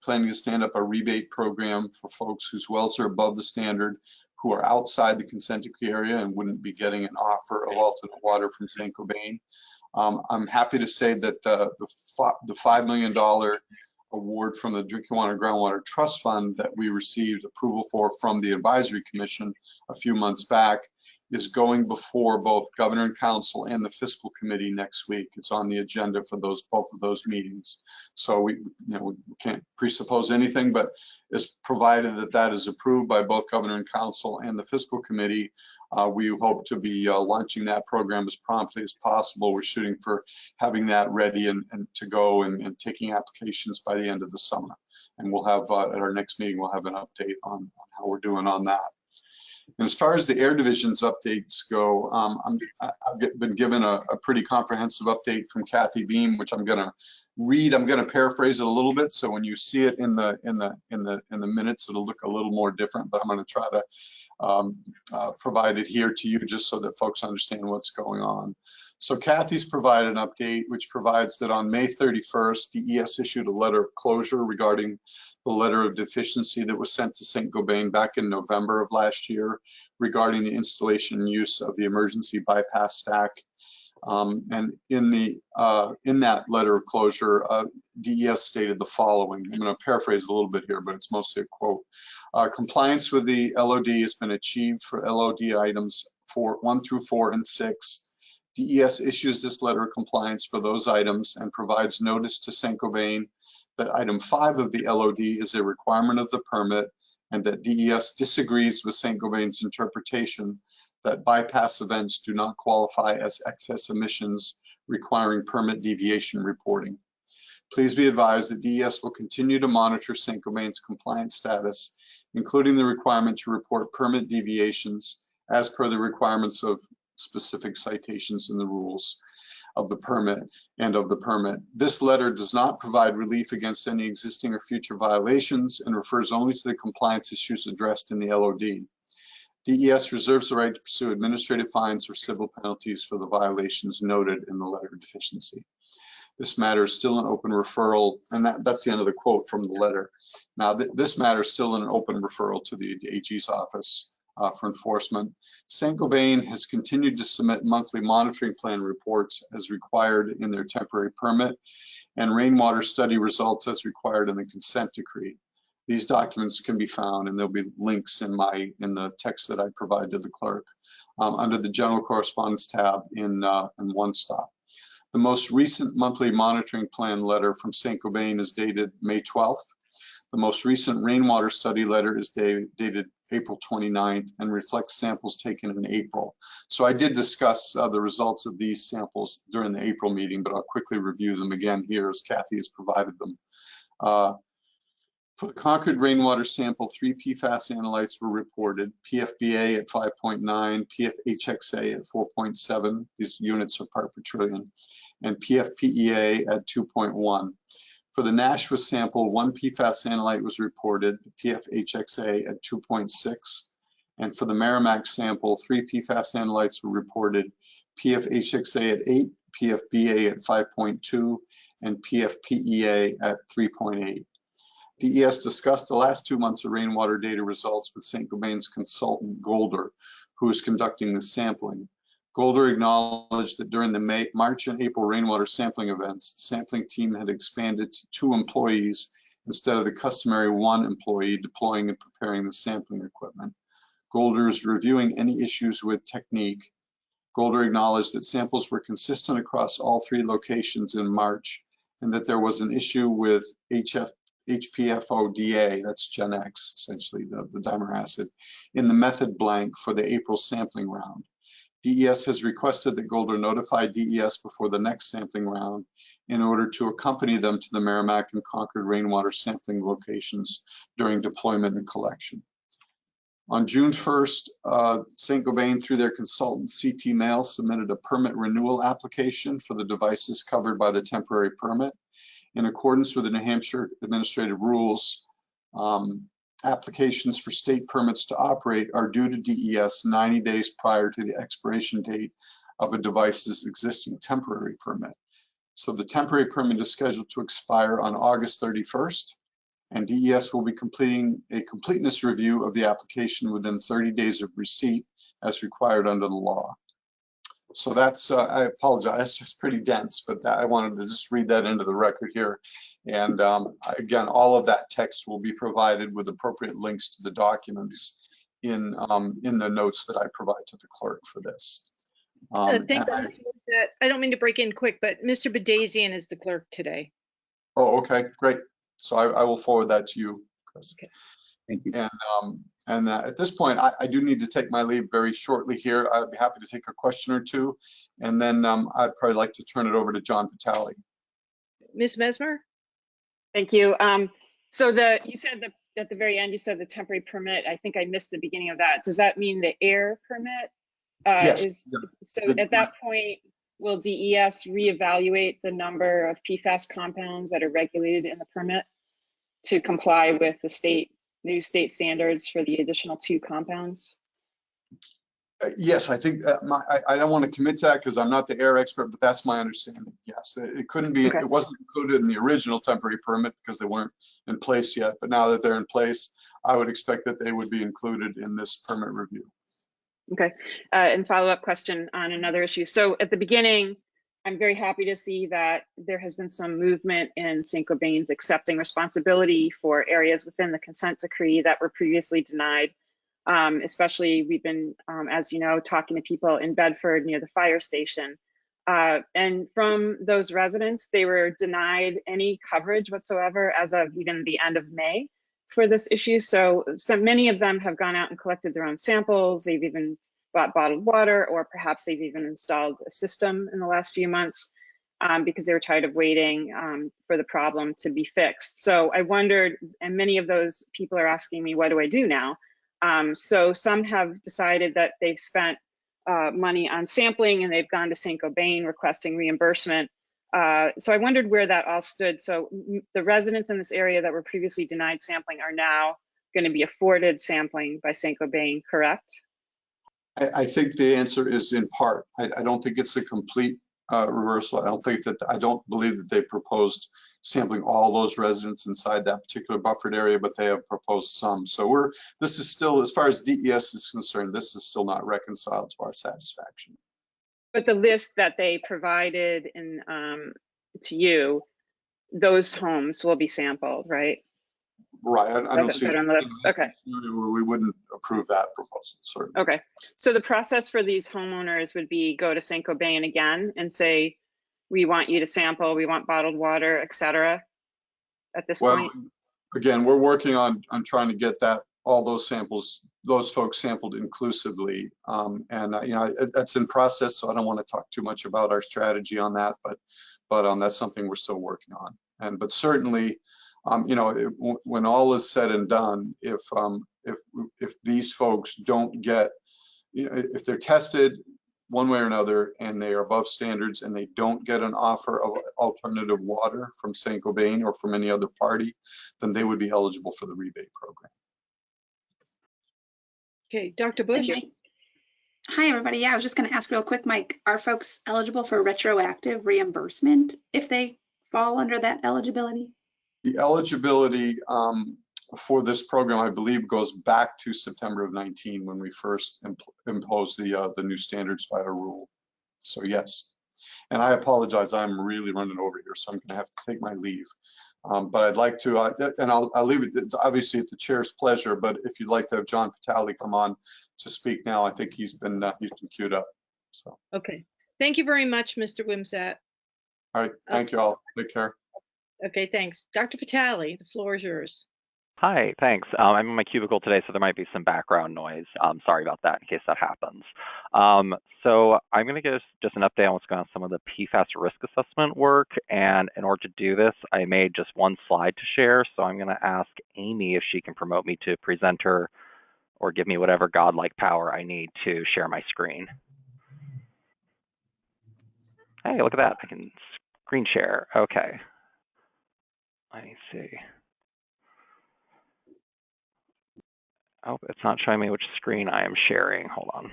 planning to stand up a rebate program for folks whose wells are above the standard, who are outside the consent decree area and wouldn't be getting an offer of alternate water from Saint-Gobain. I'm happy to say that the $5 million award from the Drinking Water and Groundwater Trust Fund that we received approval for from the Advisory Commission a few months back is going before both governor and council and the fiscal committee next week. It's on the agenda for both of those meetings. So we can't presuppose anything, but it's provided that that is approved by both governor and council and the fiscal committee. We hope to be launching that program as promptly as possible. We're shooting for having that ready and to go and taking applications by the end of the summer. And we'll have, at our next meeting, we'll have an update on how we're doing on that. And as far as the Air Division's updates go, I've been given a pretty comprehensive update from Kathy Beam, which I'm gonna read. I'm gonna paraphrase it a little bit, so when you see it in the minutes, it'll look a little more different, but I'm gonna try to provide it here to you just so that folks understand what's going on. So Kathy's provided an update which provides that on May 31st, DES issued a letter of closure regarding the letter of deficiency that was sent to Saint-Gobain back in November of last year regarding the installation and use of the emergency bypass stack. And in that letter of closure, DES stated the following. I'm going to paraphrase a little bit here, but it's mostly a quote. Compliance with the LOD has been achieved for LOD items 1 through 4 and 6. DES issues this letter of compliance for those items and provides notice to Saint-Gobain that item 5 of the LOD is a requirement of the permit and that DES disagrees with Saint-Gobain's interpretation that bypass events do not qualify as excess emissions requiring permit deviation reporting. Please be advised that DES will continue to monitor Saint-Gobain's compliance status, including the requirement to report permit deviations as per the requirements of specific citations in the rules of the permit and of the permit. This letter does not provide relief against any existing or future violations and refers only to the compliance issues addressed in the LOD. DES reserves the right to pursue administrative fines or civil penalties for the violations noted in the letter of deficiency. This matter is still an open referral, and that's the end of the quote from the letter. Now, this matter is still an open referral to the AG's office for enforcement. Saint-Gobain has continued to submit monthly monitoring plan reports as required in their temporary permit and rainwater study results as required in the consent decree. These documents can be found, and there'll be links in the text that I provide to the clerk under the general correspondence tab in One Stop. The most recent monthly monitoring plan letter from Saint-Gobain is dated May 12th. The most recent rainwater study letter is dated April 29th and reflects samples taken in April. So I did discuss the results of these samples during the April meeting, but I'll quickly review them again here as Kathy has provided them. For the Concord rainwater sample, 3 PFAS analytes were reported, PFBA at 5.9, PFHXA at 4.7, these units are part per trillion, and PFPEA at 2.1. For the Nashua sample, 1 PFAS analyte was reported, PFHXA at 2.6. And for the Merrimack sample, 3 PFAS analytes were reported, PFHXA at 8, PFBA at 5.2, and PFPEA at 3.8. DES discussed the last 2 months of rainwater data results with Saint-Gobain's consultant, Golder, who is conducting the sampling. Golder acknowledged that during the March and April rainwater sampling events, the sampling team had expanded to 2 employees instead of the customary 1 employee deploying and preparing the sampling equipment. Golder is reviewing any issues with technique. Golder acknowledged that samples were consistent across all 3 locations in March and that there was an issue with HPFODA, that's Gen X, essentially the dimer acid, in the method blank for the April sampling round. DES has requested that Golder notify DES before the next sampling round in order to accompany them to the Merrimack and Concord rainwater sampling locations during deployment and collection. On June 1st, Saint-Gobain, through their consultant CT Mail, submitted a permit renewal application for the devices covered by the temporary permit. In accordance with the New Hampshire administrative rules, applications for state permits to operate are due to DES 90 days prior to the expiration date of a device's existing temporary permit. So the temporary permit is scheduled to expire on August 31st, and DES will be completing a completeness review of the application within 30 days of receipt as required under the law. So that's, I apologize, it's pretty dense, but I wanted to just read that into the record here. And again, all of that text will be provided with appropriate links to the documents in the notes that I provide to the clerk for this. Thank you, and Mr. Wimsatt. I don't mean to break in quick, but Mr. Badazian is the clerk today. Oh, okay, great. So I will forward that to you, Chris. Okay. Thank you. And at this point, I do need to take my leave very shortly here. I'd be happy to take a question or two. And then I'd probably like to turn it over to John Vitale. Ms. Mesmer? Thank you. So you said that at the very end, you said the temporary permit. I think I missed the beginning of that. Does that mean the air permit? Yes. So at that point, will DES reevaluate the number of PFAS compounds that are regulated in the permit to comply with the new state standards for the additional 2 compounds? Yes, I think I don't want to commit to that because I'm not the air expert, but that's my understanding. Yes, it couldn't be, Okay. It wasn't included in the original temporary permit because they weren't in place yet. But now that they're in place, I would expect that they would be included in this permit review. Okay, and follow-up question on another issue. So at the beginning, I'm very happy to see that there has been some movement in Saint-Gobain's accepting responsibility for areas within the consent decree that were previously denied. Especially we've been, as you know, talking to people in Bedford near the fire station. And from those residents, they were denied any coverage whatsoever as of even the end of May for this issue. So many of them have gone out and collected their own samples. They've even bought bottled water, or perhaps they've even installed a system in the last few months because they were tired of waiting for the problem to be fixed. So I wondered, and many of those people are asking me, what do I do now? So some have decided that they've spent money on sampling and they've gone to Saint-Gobain requesting reimbursement. So I wondered where that all stood. So the residents in this area that were previously denied sampling are now going to be afforded sampling by Saint-Gobain, correct? I think the answer is in part. I don't think it's a complete reversal. I don't believe that they proposed sampling all those residents inside that particular buffered area, but they have proposed some. So this is still, as far as DES is concerned, this is still not reconciled to our satisfaction. But the list that they provided in to you, those homes will be sampled, right? Right. I don't see that on the list. Okay. We wouldn't approve that proposal, certainly. Okay. So the process for these homeowners would be go to Saint-Gobain again and say, we want you to sample, we want bottled water, et cetera, at this point? Again, we're working on trying to get all those samples, those folks sampled inclusively. That's in process, so I don't want to talk too much about our strategy on that, but that's something we're still working on. But certainly, when all is said and done, if these folks don't get, if they're tested one way or another and they are above standards and they don't get an offer of alternative water from Saint-Gobain or from any other party, then they would be eligible for the rebate program. Okay, Dr. Bush. Hi, everybody. Yeah, I was just going to ask real quick, Mike, are folks eligible for retroactive reimbursement if they fall under that eligibility? The eligibility for this program, I believe, goes back to September of 19 when we first imposed the new standards via rule. So yes, and I apologize, I'm really running over here, so I'm going to have to take my leave. But I'd like to, and I'll leave it. It's obviously at the chair's pleasure. But if you'd like to have John Vitale come on to speak now, I think he's been queued up. So Okay, thank you very much, Mr. Wimsatt. all right, thank you all. Take care. Okay, thanks. Dr. Vitale, the floor is yours. Hi, thanks. I'm in my cubicle today, so there might be some background noise. Sorry about that in case that happens. So I'm going to give just an update on what's going on with some of the PFAS risk assessment work. And in order to do this, I made just one slide to share. So I'm going to ask Amy if she can promote me to presenter or give me whatever godlike power I need to share my screen. Hey, look at that. I can screen share. Okay. Let me see. Oh, it's not showing me which screen I am sharing. Hold on.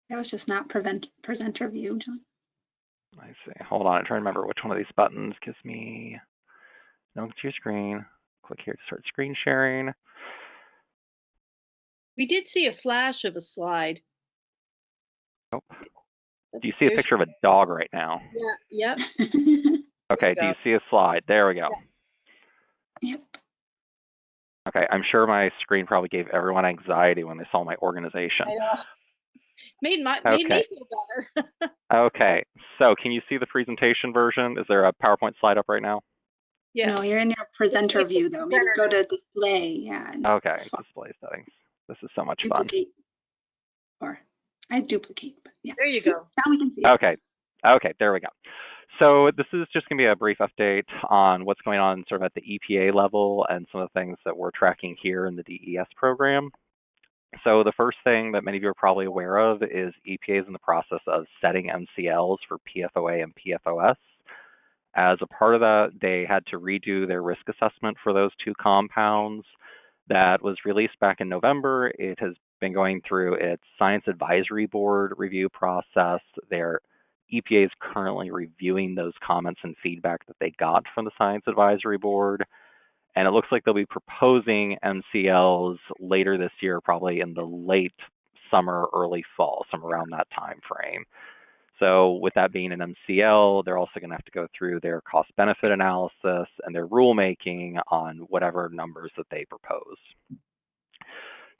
That was just not presenter view, John. I see. Hold on. I'm trying to remember which one of these buttons gives me no to your screen. Click here to start screen sharing. We did see a flash of a slide. Nope. Do you see a picture of a dog right now? Yeah. Yep. Okay. Do you see a slide? There we go. Yep. Okay, I'm sure my screen probably gave everyone anxiety when they saw my organization. I know. Made me Okay. feel better. Okay, so can you see the presentation version? Is there a PowerPoint slide up right now? Yes. No, you're in your presenter view though. Maybe Presenter go to display. Yeah. and Okay, swap, display settings. This is so much fun. duplicate. Or I duplicate, but yeah. There you go. Now we can see it. Okay, okay, there we go. So this is just going to be a brief update on what's going on sort of at the EPA level and some of the things that we're tracking here in the DES program. So the first thing that many of you are probably aware of is EPA is in the process of setting MCLs for PFOA and PFOS. As a part of that, they had to redo their risk assessment for those two compounds. That was released back in November. It has been going through its Science Advisory Board review process. Their EPA is currently reviewing those comments and feedback that they got from the Science Advisory Board. And it looks like they'll be proposing MCLs later this year, probably in the late summer, early fall, somewhere around that time frame. So with that being an MCL, they're also going to have to go through their cost-benefit analysis and their rulemaking on whatever numbers that they propose.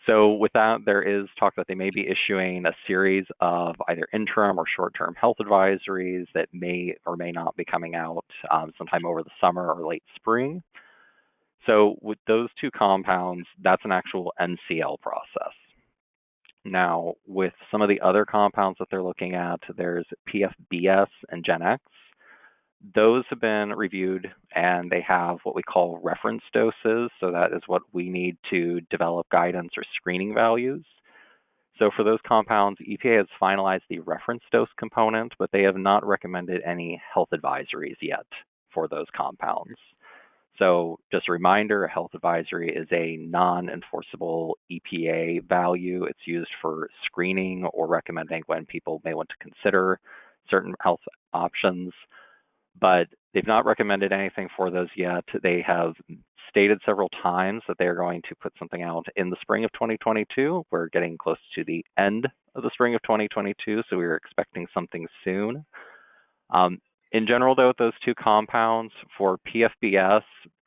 So with that, there is talk that they may be issuing a series of either interim or short-term health advisories that may or may not be coming out sometime over the summer or late spring. So with those two compounds, that's an actual MCL process. Now, with some of the other compounds that they're looking at, there's PFBS and GenX. Those have been reviewed and they have what we call reference doses. So that is what we need to develop guidance or screening values. So for those compounds, EPA has finalized the reference dose component, but they have not recommended any health advisories yet for those compounds. So just a reminder, a health advisory is a non-enforceable EPA value. It's used for screening or recommending when people may want to consider certain health options, but they've not recommended anything for those yet. They have stated several times that they are going to put something out in the spring of 2022. We're getting close to the end of the spring of 2022, so we're expecting something soon. In general, though, with those two compounds, for PFBS,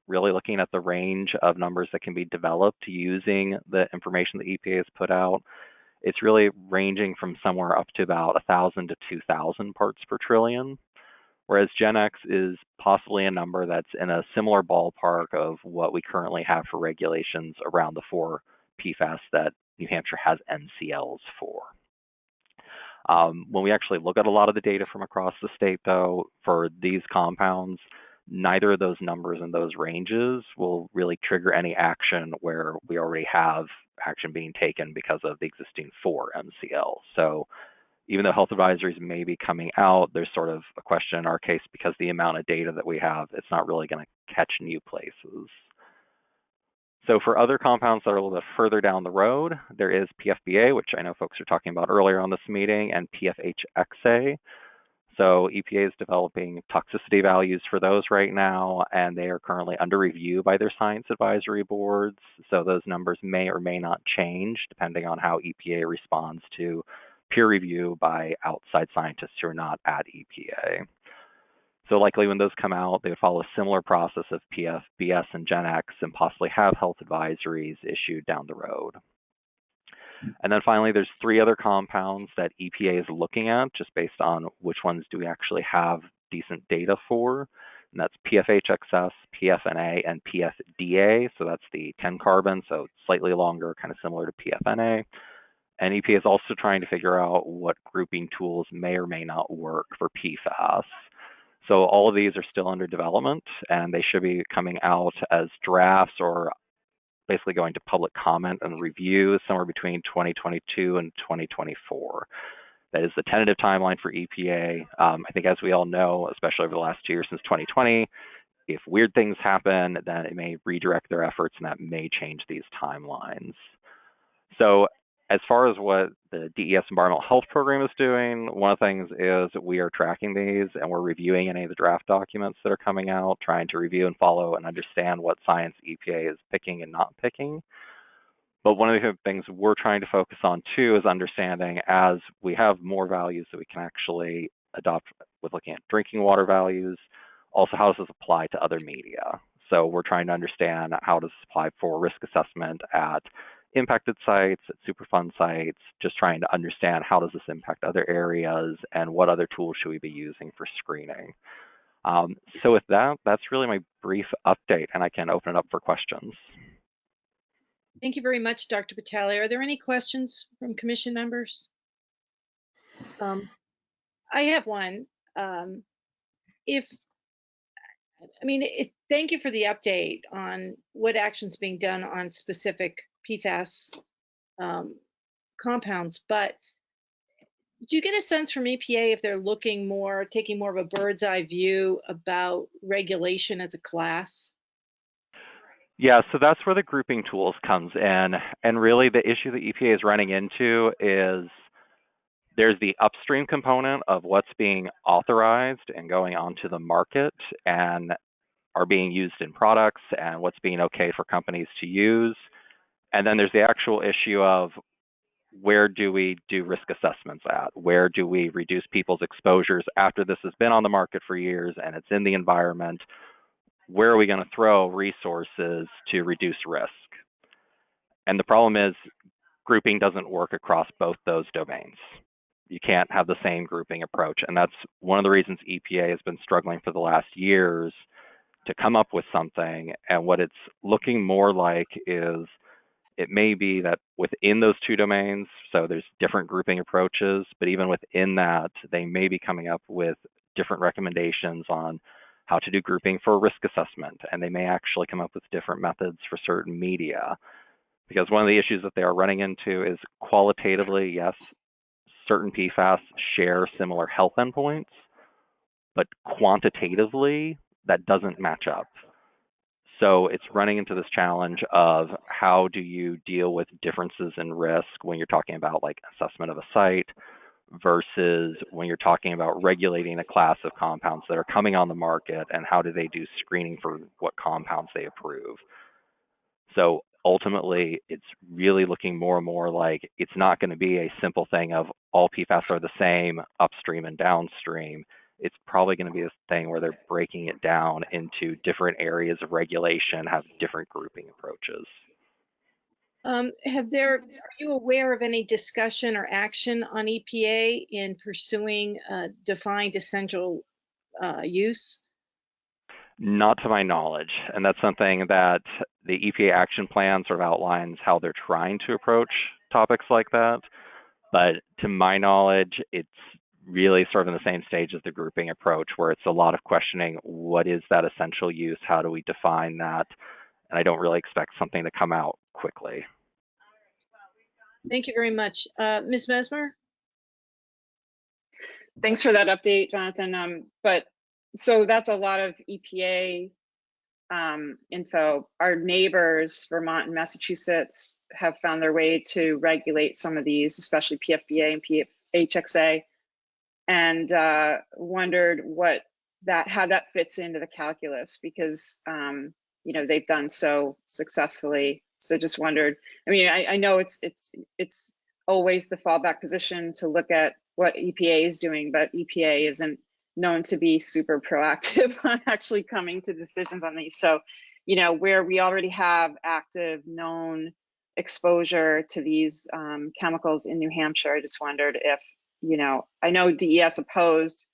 really looking at the range of numbers that can be developed using the information that EPA has put out, it's really ranging from somewhere up to about 1,000 to 2,000 parts per trillion, whereas GenX is possibly a number that's in a similar ballpark of what we currently have for regulations around the 4 PFAS that New Hampshire has MCLs for. When we actually look at a lot of the data from across the state, though, for these compounds, neither of those numbers and those ranges will really trigger any action where we already have action being taken because of the existing 4 MCLs. So even though health advisories may be coming out, there's sort of a question in our case because the amount of data that we have, it's not really going to catch new places. So for other compounds that are a little bit further down the road, there is PFBA, which I know folks are talking about earlier on this meeting, and PFHXA. So EPA is developing toxicity values for those right now, and they are currently under review by their science advisory boards. So those numbers may or may not change depending on how EPA responds to peer review by outside scientists who are not at EPA. So likely when those come out, they would follow a similar process of PFBS and GenX and possibly have health advisories issued down the road. And then finally, there's 3 other compounds that EPA is looking at just based on which ones do we actually have decent data for. And that's PFHXS, PFNA, and PFDA. So that's the 10 carbon, so slightly longer, kind of similar to PFNA. And EPA is also trying to figure out what grouping tools may or may not work for PFAS. So all of these are still under development, and they should be coming out as drafts or basically going to public comment and review somewhere between 2022 and 2024. That is the tentative timeline for EPA. I think as we all know, especially over the last 2 years since 2020, if weird things happen, then it may redirect their efforts and that may change these timelines. So as far as what the DES Environmental Health Program is doing, one of the things is we are tracking these and we're reviewing any of the draft documents that are coming out, trying to review and follow and understand what science EPA is picking and not picking. But one of the things we're trying to focus on too is understanding as we have more values that we can actually adopt with looking at drinking water values, also how does this apply to other media? So we're trying to understand how to apply for risk assessment at impacted sites, at Superfund sites, just trying to understand how does this impact other areas and what other tools should we be using for screening. So with that, that's really my brief update, and I can open it up for questions. Thank you very much, Dr. Vitale. Are there any questions from commission members? I have one. Thank you for the update on what action's being done on specific PFAS compounds, but do you get a sense from EPA if they're taking more of a bird's eye view about regulation as a class? Yeah, so that's where the grouping tools comes in. And really the issue that EPA is running into is there's the upstream component of what's being authorized and going onto the market and are being used in products and what's being okay for companies to use. And then there's the actual issue of where do we do risk assessments at? Where do we reduce people's exposures after this has been on the market for years and it's in the environment? Where are we going to throw resources to reduce risk? And the problem is grouping doesn't work across both those domains. You can't have the same grouping approach. And that's one of the reasons EPA has been struggling for the last years to come up with something. And what it's looking more like is it may be that within those two domains, so there's different grouping approaches, but even within that, they may be coming up with different recommendations on how to do grouping for risk assessment. And they may actually come up with different methods for certain media. Because one of the issues that they are running into is qualitatively, yes, certain PFAS share similar health endpoints, but quantitatively, that doesn't match up. So it's running into this challenge of how do you deal with differences in risk when you're talking about like assessment of a site versus when you're talking about regulating a class of compounds that are coming on the market, and how do they do screening for what compounds they approve. So ultimately, it's really looking more and more like it's not going to be a simple thing of all PFAS are the same upstream and downstream. It's probably going to be this thing where they're breaking it down into different areas of regulation, have different grouping approaches. Are you aware of any discussion or action on EPA in pursuing defined essential use? Not to my knowledge, and that's something that the EPA action plan sort of outlines how they're trying to approach topics like that. But to my knowledge, it's really sort of in the same stage as the grouping approach, where it's a lot of questioning, what is that essential use? How do we define that? And I don't really expect something to come out quickly. Thank you very much. Ms. Mesmer? Thanks for that update, Jonathan. So that's a lot of EPA info. Our neighbors, Vermont and Massachusetts, have found their way to regulate some of these, especially PFBA and PFHXA, and wondered how that fits into the calculus, because they've done so successfully. So just wondered. I mean, I know it's always the fallback position to look at what EPA is doing, but EPA isn't known to be super proactive on actually coming to decisions on these. So, where we already have active known exposure to these chemicals in New Hampshire, I just wondered if, I know DES opposed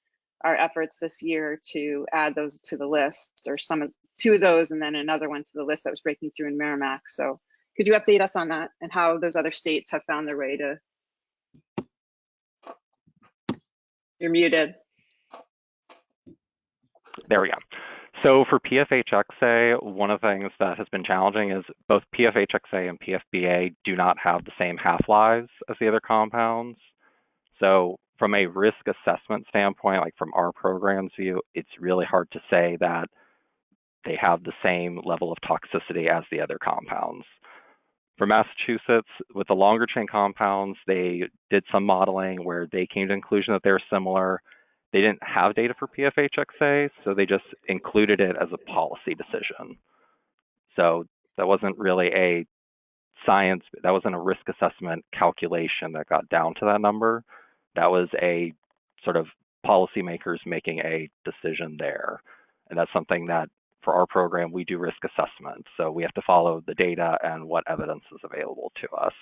our efforts this year to add those to the list, or two of those, and then another one to the list that was breaking through in Merrimack. So could you update us on that and how those other states have found their way to? You're muted. There we go. So for PFHXA, one of the things that has been challenging is both PFHXA and PFBA do not have the same half-lives as the other compounds. So from a risk assessment standpoint, like from our program's view, it's really hard to say that they have the same level of toxicity as the other compounds. For Massachusetts, with the longer chain compounds, they did some modeling where they came to the conclusion that they're similar. They didn't have data for PFHXA, so they just included it as a policy decision. So that wasn't really a science, that wasn't a risk assessment calculation that got down to that number. That was a sort of policymakers making a decision there. And that's something that for our program, we do risk assessments. So we have to follow the data and what evidence is available to us.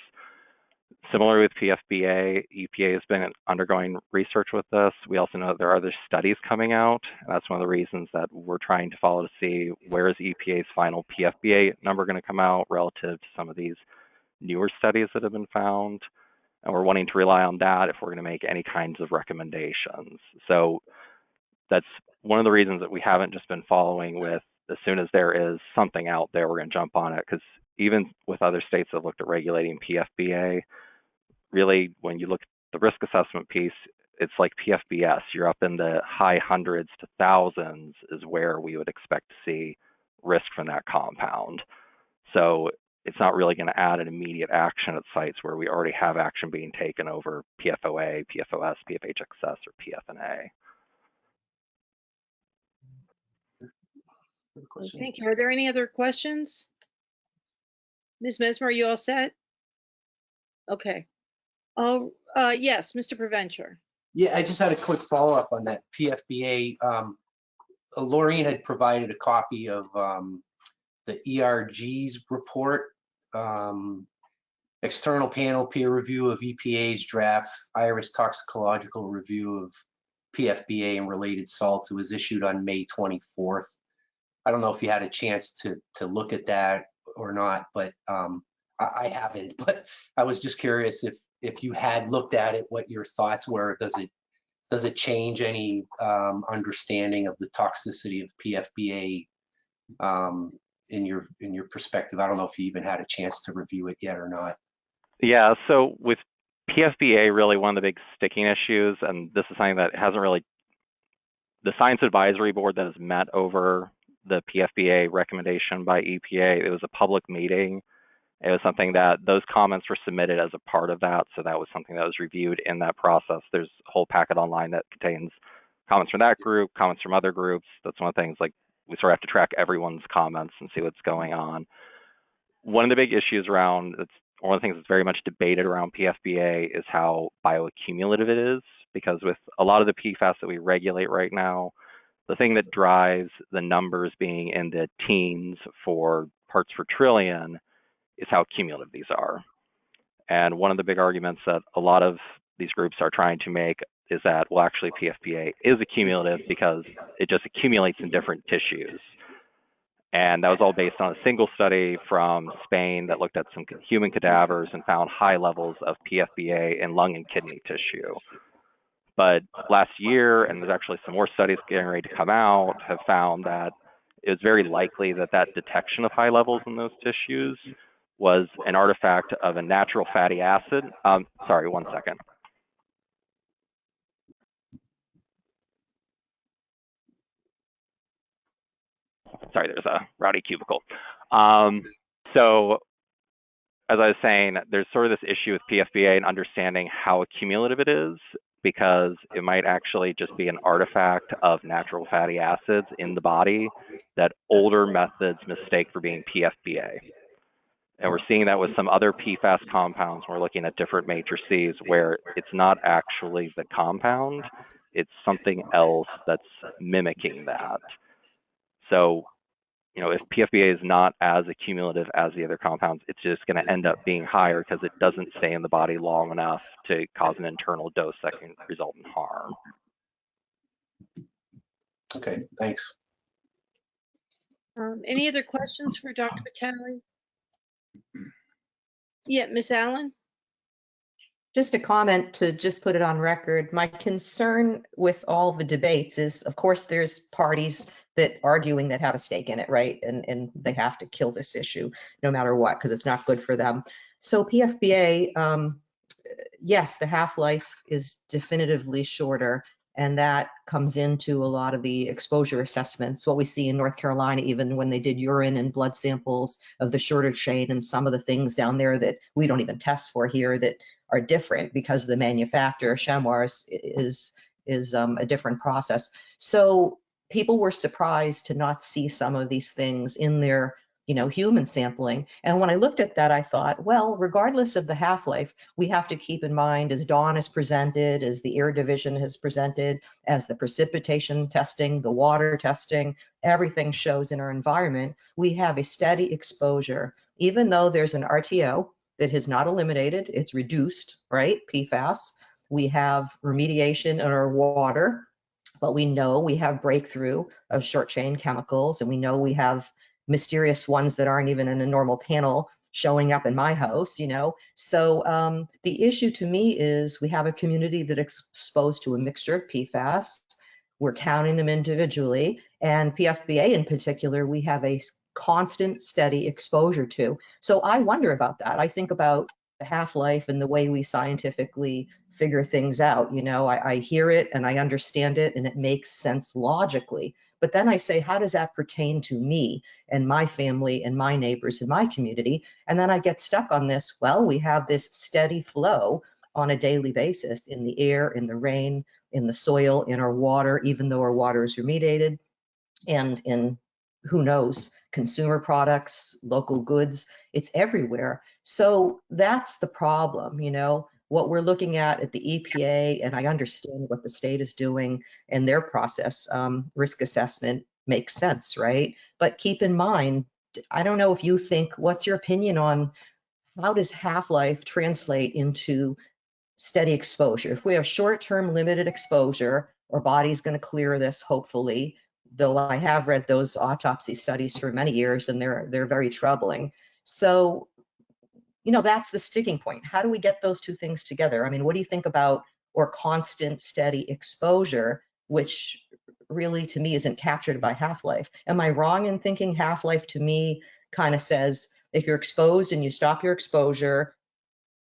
Similar with PFBA, EPA has been undergoing research with this. We also know that there are other studies coming out, and that's one of the reasons that we're trying to follow to see where is EPA's final PFBA number going to come out relative to some of these newer studies that have been found. And we're wanting to rely on that if we're going to make any kinds of recommendations. So that's one of the reasons that we haven't just been following with, as soon as there is something out there, we're going to jump on it, because even with other states that have looked at regulating PFBA, really, when you look at the risk assessment piece, it's like PFBS. You're up in the high hundreds to thousands is where we would expect to see risk from that compound. So it's not really going to add an immediate action at sites where we already have action being taken over PFOA, PFOS, PFHXS, or PFNA. Thank you. Are there any other questions? Ms. Mesmer, are you all set? Okay. Oh, yes, Mr. Preventure. Yeah, I just had a quick follow-up on that PFBA. Laureen had provided a copy of the ERG's report, external panel peer review of EPA's draft IRIS toxicological review of PFBA and related salts. It was issued on May 24th. I don't know if you had a chance to look at that or not, but I haven't. But I was just curious if you had looked at it, what your thoughts were. Does it change any understanding of the toxicity of PFBA in your perspective? I don't know if you even had a chance to review it yet or not. Yeah, so with PFBA, really one of the big sticking issues, and this is something that hasn't really, the Science Advisory Board that has met over the PFBA recommendation by EPA, it was a public meeting. It was something that those comments were submitted as a part of that. So that was something that was reviewed in that process. There's a whole packet online that contains comments from that group, comments from other groups. That's one of the things, like, we sort of have to track everyone's comments and see what's going on. One of the big issues around, it's one of the things that's very much debated around PFBA is how bioaccumulative it is, because with a lot of the PFAS that we regulate right now, the thing that drives the numbers being in the teens for parts per trillion is how cumulative these are. And one of the big arguments that a lot of these groups are trying to make is that, well, actually PFBA is accumulative because it just accumulates in different tissues. And that was all based on a single study from Spain that looked at some human cadavers and found high levels of PFBA in lung and kidney tissue. But last year, and there's actually some more studies getting ready to come out, have found that it was very likely that that detection of high levels in those tissues was an artifact of a natural fatty acid. Sorry, one second. Sorry, there's a rowdy cubicle. So as I was saying, there's sort of this issue with PFBA and understanding how accumulative it is, because it might actually just be an artifact of natural fatty acids in the body that older methods mistake for being PFBA. And we're seeing that with some other PFAS compounds. We're looking at different matrices where it's not actually the compound, it's something else that's mimicking that. So, you know, if PFBA is not as accumulative as the other compounds, it's just going to end up being higher because it doesn't stay in the body long enough to cause an internal dose that can result in harm. Okay, thanks. Any other questions for Dr. Vitale? Yeah, Ms. Allen? Just a comment to just put it on record. My concern with all the debates is, of course, there's parties that arguing that have a stake in it, right? And they have to kill this issue no matter what, because it's not good for them. So PFBA, yes, the half-life is definitively shorter, and that comes into a lot of the exposure assessments. What we see in North Carolina, even when they did urine and blood samples of the shorter chain, and some of the things down there that we don't even test for here that are different because the manufacturer, Chemours, is a different process. So people were surprised to not see some of these things in their human sampling. And when I looked at that, I thought, well, regardless of the half-life, we have to keep in mind, as Dawn has presented, as the Air Division has presented, as the precipitation testing, the water testing, everything shows in our environment, we have a steady exposure, even though there's an RTO that has not eliminated, it's reduced, right? PFAS. We have remediation in our water, but we know we have breakthrough of short chain chemicals, and we know we have mysterious ones that aren't even in a normal panel showing up in my house, So the issue to me is we have a community that is exposed to a mixture of PFAS. We're counting them individually, and PFBA in particular, we have a constant, steady exposure to. So I wonder about that. I think about the half-life and the way we scientifically figure things out. I hear it and I understand it and it makes sense logically. But then I say, how does that pertain to me and my family and my neighbors and my community? And then I get stuck on this. Well, we have this steady flow on a daily basis in the air, in the rain, in the soil, in our water, even though our water is remediated, and in, who knows, consumer products, local goods, it's everywhere. So that's the problem, what we're looking at the EPA, and I understand what the state is doing and their process, risk assessment makes sense, right? But keep in mind, I don't know if you think, what's your opinion on how does half-life translate into steady exposure? If we have short-term limited exposure, our body's going to clear this, hopefully, though I have read those autopsy studies for many years and they're very troubling. So, that's the sticking point. How do we get those two things together? I mean, what do you think about, or constant steady exposure, which really to me isn't captured by half-life? Am I wrong in thinking half-life to me kind of says, if you're exposed and you stop your exposure,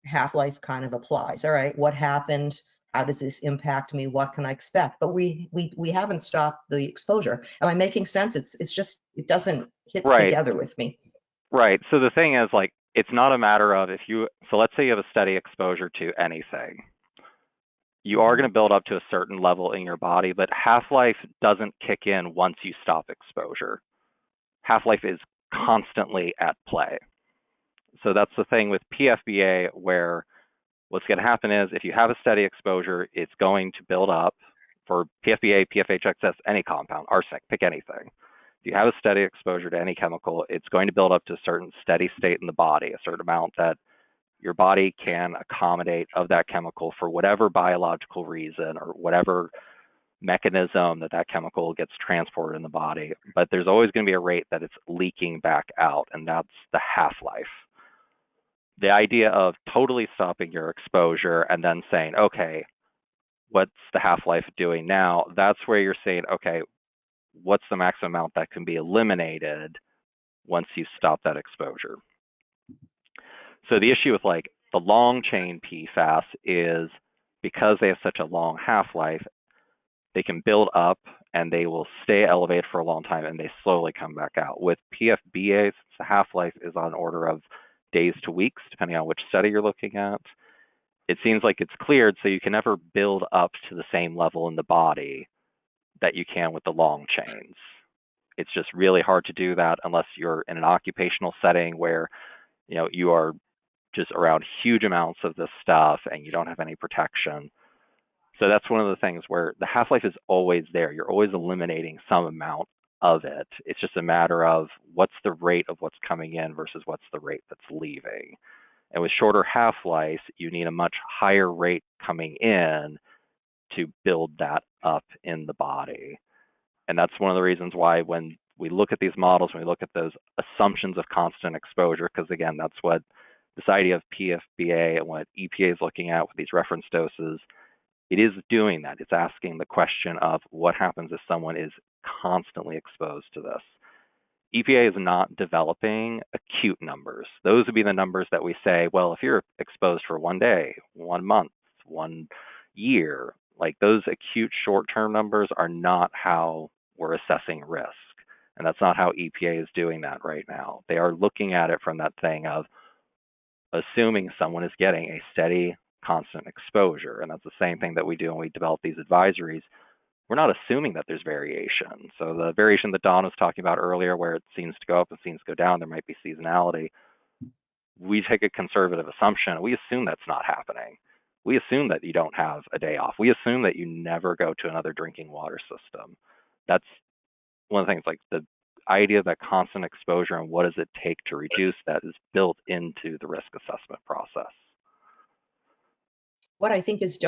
half-life kind of applies. All right, what happened? How does this impact me? What can I expect? But we haven't stopped the exposure. Am I making sense? It's just, it doesn't hit Right. together with me. Right. So the thing is, like, it's not a matter of so let's say you have a steady exposure to anything. You are going to build up to a certain level in your body, but half-life doesn't kick in once you stop exposure. Half-life is constantly at play. So that's the thing with PFBA, where what's going to happen is if you have a steady exposure, it's going to build up for PFBA, PFHXS, any compound, arsenic, pick anything. If you have a steady exposure to any chemical, it's going to build up to a certain steady state in the body, a certain amount that your body can accommodate of that chemical for whatever biological reason or whatever mechanism that chemical gets transported in the body. But there's always going to be a rate that it's leaking back out, and that's the half-life. The idea of totally stopping your exposure and then saying, okay, what's the half-life doing now? That's where you're saying, okay, what's the maximum amount that can be eliminated once you stop that exposure? So the issue with like the long chain PFAS is because they have such a long half-life, they can build up and they will stay elevated for a long time and they slowly come back out. With PFBA, the half-life is on order of days to weeks, depending on which study you're looking at. It seems like it's cleared, so you can never build up to the same level in the body that you can with the long chains. It's just really hard to do that unless you're in an occupational setting where, you are just around huge amounts of this stuff and you don't have any protection. So that's one of the things where the half-life is always there. You're always eliminating some amount of it. It's just a matter of what's the rate of what's coming in versus what's the rate that's leaving. And with shorter half-lives, you need a much higher rate coming in to build that up in the body. And that's one of the reasons why when we look at these models, when we look at those assumptions of constant exposure, because again, that's what this idea of PFBA and what EPA is looking at with these reference doses, it is doing that. It's asking the question of what happens if someone is constantly exposed to this. EPA is not developing acute numbers. Those would be the numbers that we say, well, if you're exposed for 1 day, 1 month, 1 year, like those acute short-term numbers are not how we're assessing risk. And that's not how EPA is doing that right now. They are looking at it from that thing of assuming someone is getting a steady, constant exposure. And that's the same thing that we do when we develop these advisories. we're not assuming that there's variation. So the variation that Don was talking about earlier, where it seems to go up and seems to go down, there might be seasonality. We take a conservative assumption. We assume that's not happening. We assume that you don't have a day off. We assume that you never go to another drinking water system. That's one of the things, like the idea of that constant exposure and what does it take to reduce that is built into the risk assessment process. What I think is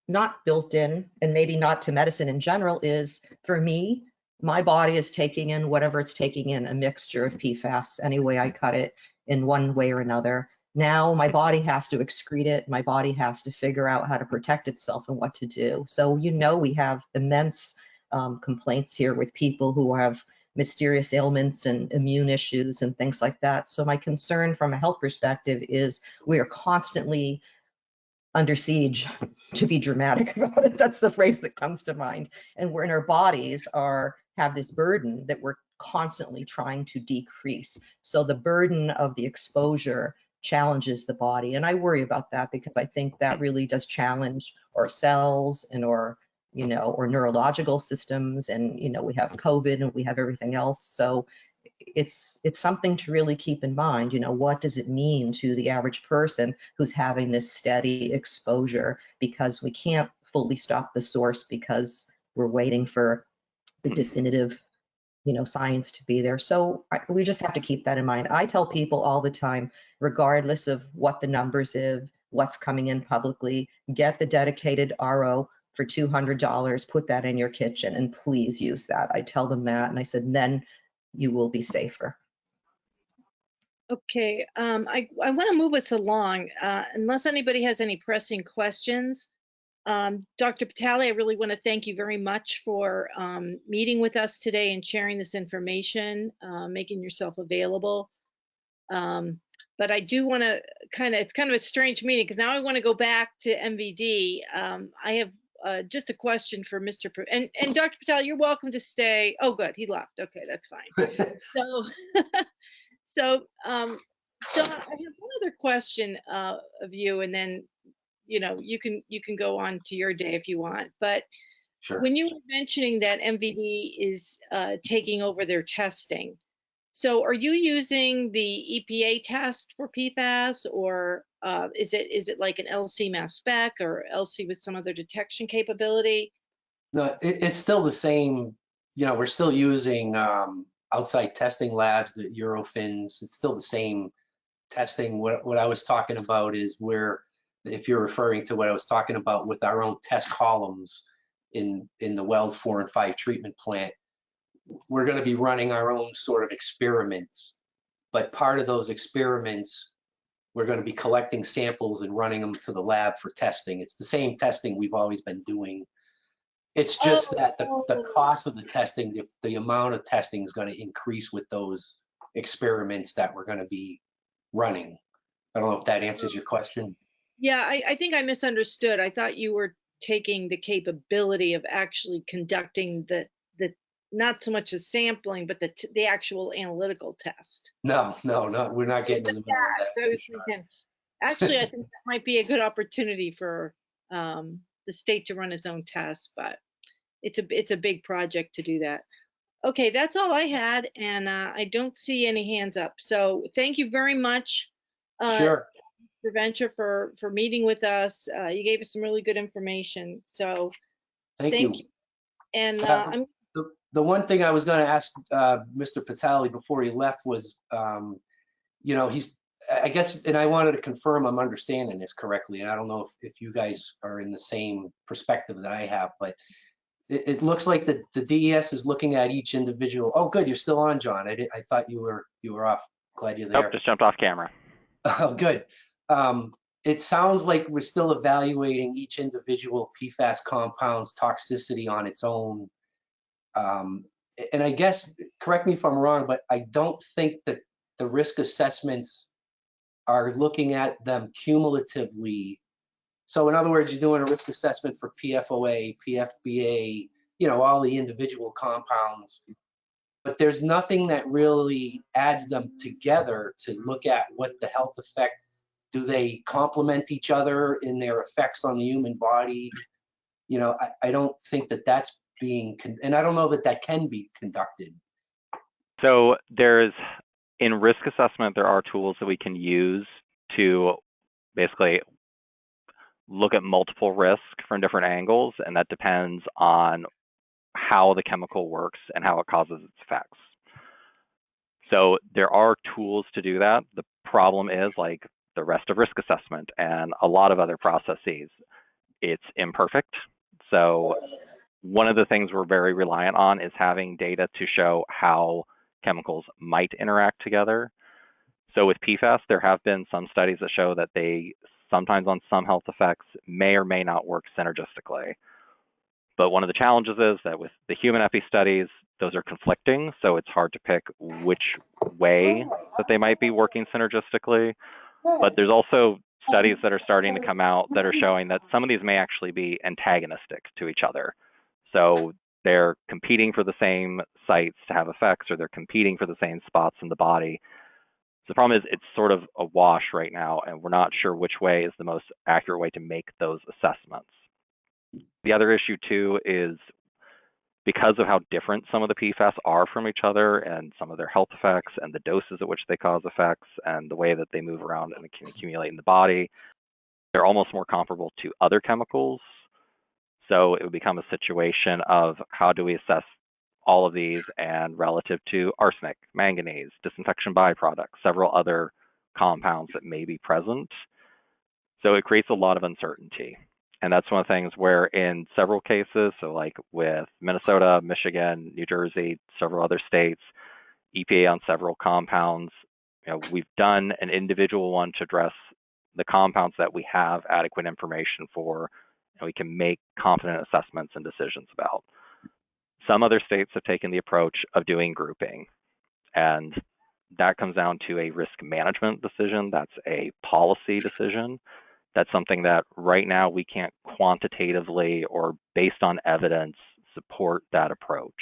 not built in, and maybe not to medicine in general, is for me, my body is taking in whatever it's taking in, a mixture of PFAS any way I cut it in one way or another. Now my body has to excrete it. My body has to figure out how to protect itself and what to do. So, we have immense complaints here with people who have mysterious ailments and immune issues and things like that. So my concern from a health perspective is we are constantly under siege, to be dramatic about it. That's the phrase that comes to mind. And we're in our bodies have this burden that we're constantly trying to decrease. So the burden of the exposure challenges the body. And I worry about that because I think that really does challenge our cells and our neurological systems. And, we have COVID and we have everything else. So it's something to really keep in mind. What does it mean to the average person who's having this steady exposure, because we can't fully stop the source because we're waiting for the definitive science to be there. So we just have to keep that in mind. I tell people all the time, regardless of what the numbers is, what's coming in publicly, get the dedicated RO for $200, put that in your kitchen, and please use that. I tell them that, and I said, then you will be safer. Okay, I want to move us along, unless anybody has any pressing questions. Dr. Patale, I really want to thank you very much for meeting with us today and sharing this information, making yourself available. But I do want to it's kind of a strange meeting because now I want to go back to MVD. I have just a question for Mr. And Dr. Patale, you're welcome to stay. Oh, good, he left. Okay, that's fine. So, Don, I have one other question of you, and then you can go on to your day if you want. But Sure. When you were mentioning that MVD is taking over their testing, so are you using the EPA test for PFAS, or is it like an LC mass spec or LC with some other detection capability? No, it's still the same. We're still using outside testing labs, the Eurofins. It's still the same testing. What I was talking about is if you're referring to what I was talking about with our own test columns in the Wells 4 and 5 treatment plant, we're going to be running our own sort of experiments. But part of those experiments, we're going to be collecting samples and running them to the lab for testing. It's the same testing we've always been doing. It's just that the cost of the testing, the amount of testing is going to increase with those experiments that we're going to be running. I don't know if that answers your question. Yeah, I think I misunderstood. I thought you were taking the capability of actually conducting the not so much the sampling, but the actual analytical test. No, we're not getting in the middle of that. So I was thinking, actually, I think that might be a good opportunity for the state to run its own tests, but it's a big project to do that. Okay, that's all I had, and I don't see any hands up. So thank you very much, Sure. Mr. Venture, for meeting with us. You gave us some really good information. So Thank you. And The one thing I was going to ask Mr. Patale before he left was, I guess, and I wanted to confirm I'm understanding this correctly, and I don't know if you guys are in the same perspective that I have, but it looks like the DES is looking at each individual. Oh, good, you're still on, John. I thought you were off. Glad you're there. Nope, just jumped off camera. Oh, good. It sounds like we're still evaluating each individual PFAS compound's toxicity on its own. And I guess, correct me if I'm wrong, but I don't think that the risk assessments are looking at them cumulatively. So in other words, you're doing a risk assessment for PFOA, PFBA, all the individual compounds, but there's nothing that really adds them together to look at what the health effect, do they complement each other in their effects on the human body? I don't think that that's being, and I don't know that that can be conducted. So in risk assessment, there are tools that we can use to basically look at multiple risks from different angles, and that depends on how the chemical works and how it causes its effects. So there are tools to do that. The problem is, like the rest of risk assessment and a lot of other processes, it's imperfect. So one of the things we're very reliant on is having data to show how chemicals might interact together. So with PFAS, there have been some studies that show that they sometimes on some health effects may or may not work synergistically. But one of the challenges is that with the human epi studies, those are conflicting, so it's hard to pick which way that they might be working synergistically. But there's also studies that are starting to come out that are showing that some of these may actually be antagonistic to each other. So they're competing for the same sites to have effects, or they're competing for the same spots in the body. So the problem is it's sort of a wash right now, and we're not sure which way is the most accurate way to make those assessments. The other issue too is because of how different some of the PFAS are from each other and some of their health effects and the doses at which they cause effects and the way that they move around and can accumulate in the body, they're almost more comparable to other chemicals. So it would become a situation of how do we assess all of these and relative to arsenic, manganese, disinfection byproducts, several other compounds that may be present. So it creates a lot of uncertainty. And that's one of the things where in several cases, so like with Minnesota, Michigan, New Jersey, several other states, EPA on several compounds, we've done an individual one to address the compounds that we have adequate information for, and we can make confident assessments and decisions about. Some other states have taken the approach of doing grouping, and that comes down to a risk management decision. That's a policy decision. That's something that right now we can't quantitatively or based on evidence support that approach.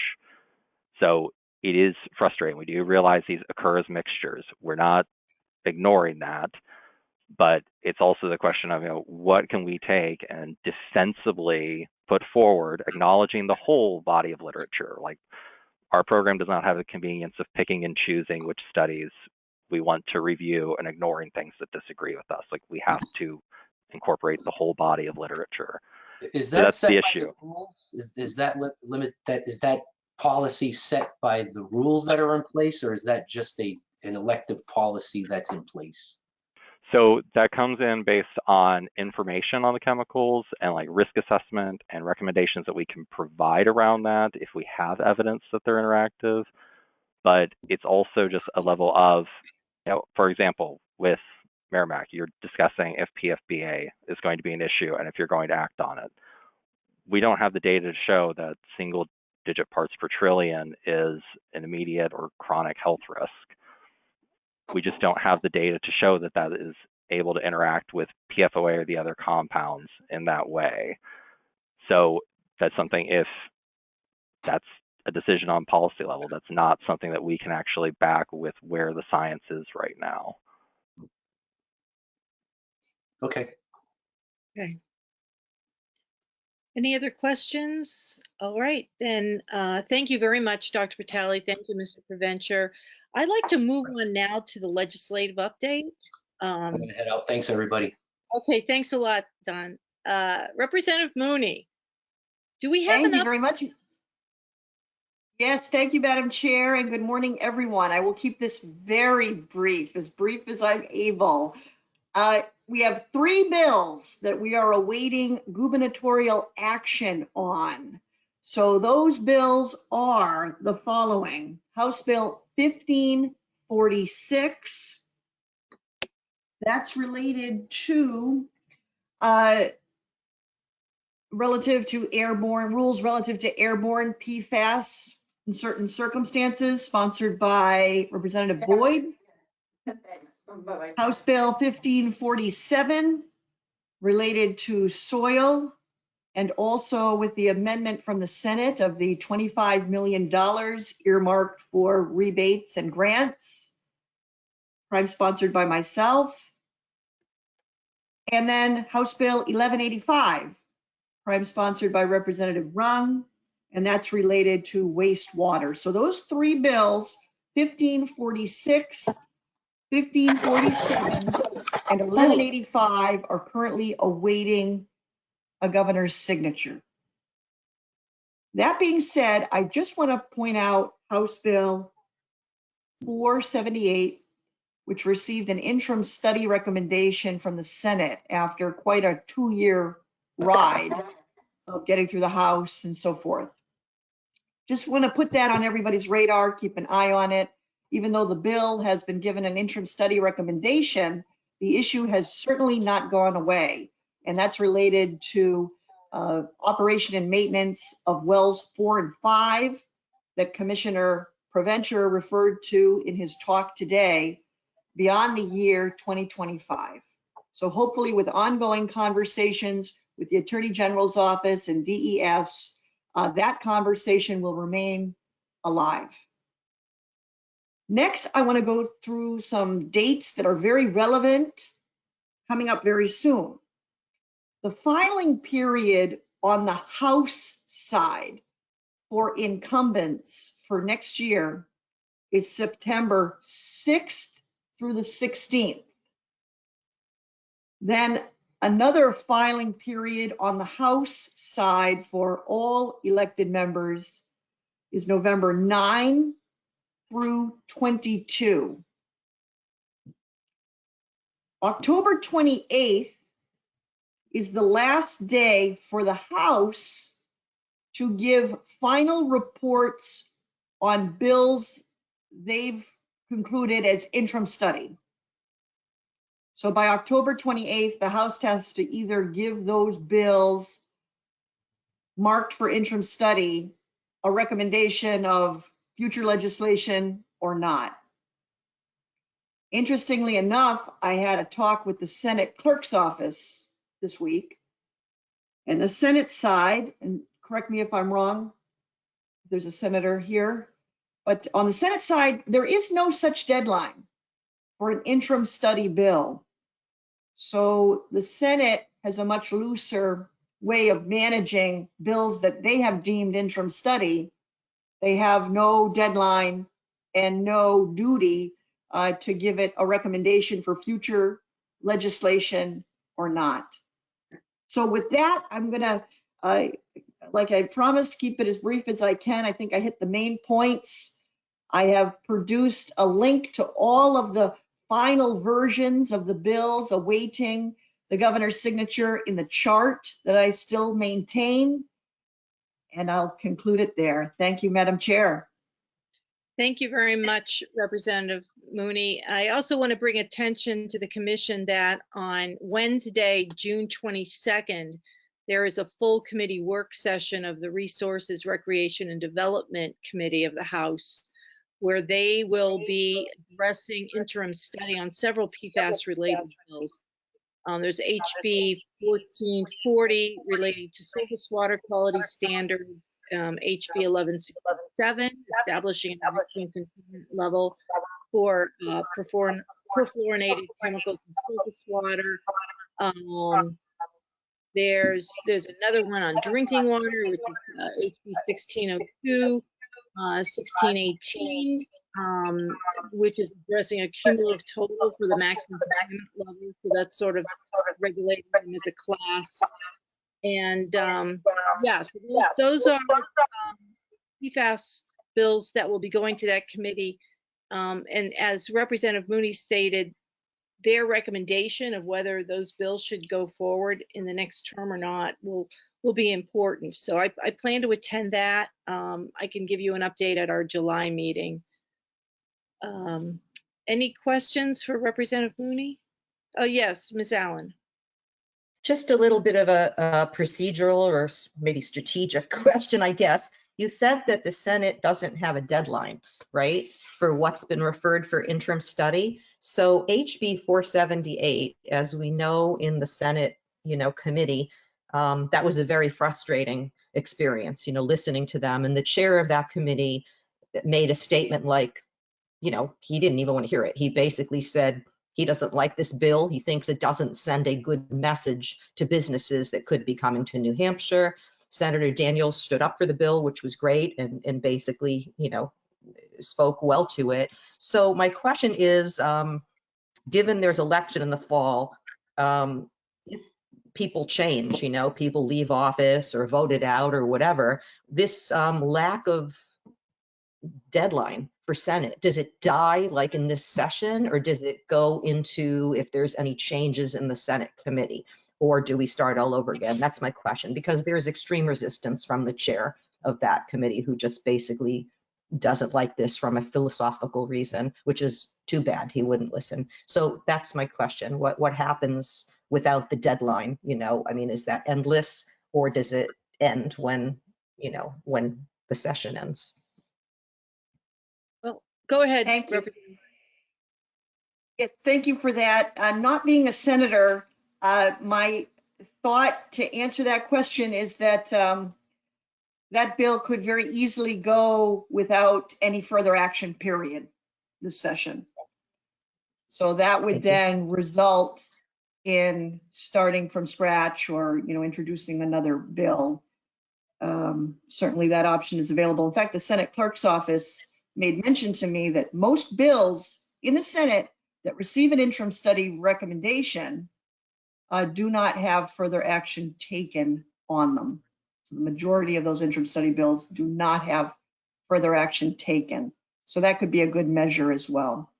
So it is frustrating. We do realize these occur as mixtures. We're not ignoring that, but it's also the question of what can we take and defensively put forward, acknowledging the whole body of literature. Like our program does not have the convenience of picking and choosing which studies we want to review and ignoring things that disagree with us. Like we have to incorporate the whole body of literature. Is So that that's set the by issue. the rules? Is that limit that is that policy set by the rules that are in place, or is that just an elective policy that's in place? So that comes in based on information on the chemicals and like risk assessment and recommendations that we can provide around that if we have evidence that they're interactive. But it's also just a level of, for example, with Merrimack, you're discussing if PFBA is going to be an issue and if you're going to act on it. We don't have the data to show that single-digit parts per trillion is an immediate or chronic health risk. We just don't have the data to show that that is able to interact with PFOA or the other compounds in that way. So that's something, if that's a decision on policy level, that's not something that we can actually back with where the science is right now. Okay. Okay. Any other questions? All right, then thank you very much, Dr. Vitale. Thank you, Mr. Provencher. I'd like to move on now to the legislative update. I'm gonna head out. Thanks, everybody. Okay, thanks a lot, Don. Representative Mooney, do we have Thank you enough? very much. Yes, thank you, Madam Chair, and good morning, everyone. I will keep this very brief as I'm able. We have 3 bills that we are awaiting gubernatorial action on. So those bills are the following: House Bill 1546. That's related to relative to airborne rules relative to airborne PFAS in certain circumstances, sponsored by Representative Boyd. House Bill 1547 related to soil, and also with the amendment from the Senate of the $25 million earmarked for rebates and grants, prime sponsored by myself. And then House Bill 1185, prime sponsored by Representative Rung, and that's related to wastewater. So those three bills, 1546, 1547, and 1185 are currently awaiting a governor's signature. That being said, I just want to point out House Bill 478, which received an interim study recommendation from the Senate after quite a 2-year ride of getting through the House and so forth. Just want to put that on everybody's radar, keep an eye on it. Even though the bill has been given an interim study recommendation, the issue has certainly not gone away. And that's related to operation and maintenance of wells 4 and 5 that Commissioner Provencher referred to in his talk today beyond the year 2025. So hopefully with ongoing conversations with the Attorney General's office and DES, that conversation will remain alive. Next, I want to go through some dates that are very relevant coming up very soon. The filing period on the House side for incumbents for next year is September 6th through the 16th. Then another filing period on the House side for all elected members is November 9 through 22. October 28th is the last day for the House to give final reports on bills they've concluded as interim study. So by October 28th, the House has to either give those bills marked for interim study a recommendation of future legislation or not. Interestingly enough, I had a talk with the Senate Clerk's office this week, and the Senate side, and correct me if I'm wrong, there's a senator here, but on the Senate side, there is no such deadline for an interim study bill. So the Senate has a much looser way of managing bills that they have deemed interim study. They have no deadline and no duty to give it a recommendation for future legislation or not. So with that, I'm gonna, like I promised, keep it as brief as I can. I think I hit the main points. I have produced a link to all of the final versions of the bills awaiting the governor's signature in the chart that I still maintain. And I'll conclude it there. Thank you, Madam Chair. Thank you very much, Representative Mooney. I also want to bring attention to the commission that on Wednesday, June 22nd, there is a full committee work session of the Resources, Recreation, and Development Committee of the House, where they will be addressing interim study on several PFAS-related bills. There's HB 1440 relating to surface water quality standards, HB 1167 establishing an action containment level for perfluorinated chemicals in surface water. There's another one on drinking water, which is HB 1602, 1618, which is addressing a cumulative total for the maximum contaminant level. So that's sort of regulating them as a class. And yeah, so those are PFAS bills that will be going to that committee. And as Representative Mooney stated, their recommendation of whether those bills should go forward in the next term or not will be important. So I plan to attend that. I can give you an update at our July meeting. Any questions for Representative Mooney? Oh, yes, Ms. Allen. Just a little bit of a procedural or maybe strategic question, I guess. You said that the Senate doesn't have a deadline, right, for what's been referred for interim study. So HB 478, as we know in the Senate, committee, that was a very frustrating experience, listening to them. And the chair of that committee made a statement like, he didn't even want to hear it. He basically said, he doesn't like this bill. He thinks it doesn't send a good message to businesses that could be coming to New Hampshire. Senator Daniels stood up for the bill, which was great, and basically, spoke well to it. So my question is, given there's election in the fall, if people change, people leave office or voted out or whatever, this lack of deadline for Senate, does it die like in this session, or does it go into if there's any changes in the Senate committee, or do we start all over again? That's my question, because there's extreme resistance from the chair of that committee who just basically doesn't like this from a philosophical reason, which is too bad. He wouldn't listen. So that's my question. What happens without the deadline? Is that endless, or does it end when the session ends? Well, go ahead. Thank you. Representative. Yeah, thank you for that. Not being a senator, my thought to answer that question is that that bill could very easily go without any further action, period, this session. So that would Thank you. then result in starting from scratch or, introducing another bill. Certainly that option is available. In fact, the Senate Clerk's office made mention to me that most bills in the Senate that receive an interim study recommendation do not have further action taken on them. So the majority of those interim study bills do not have further action taken. So that could be a good measure as well.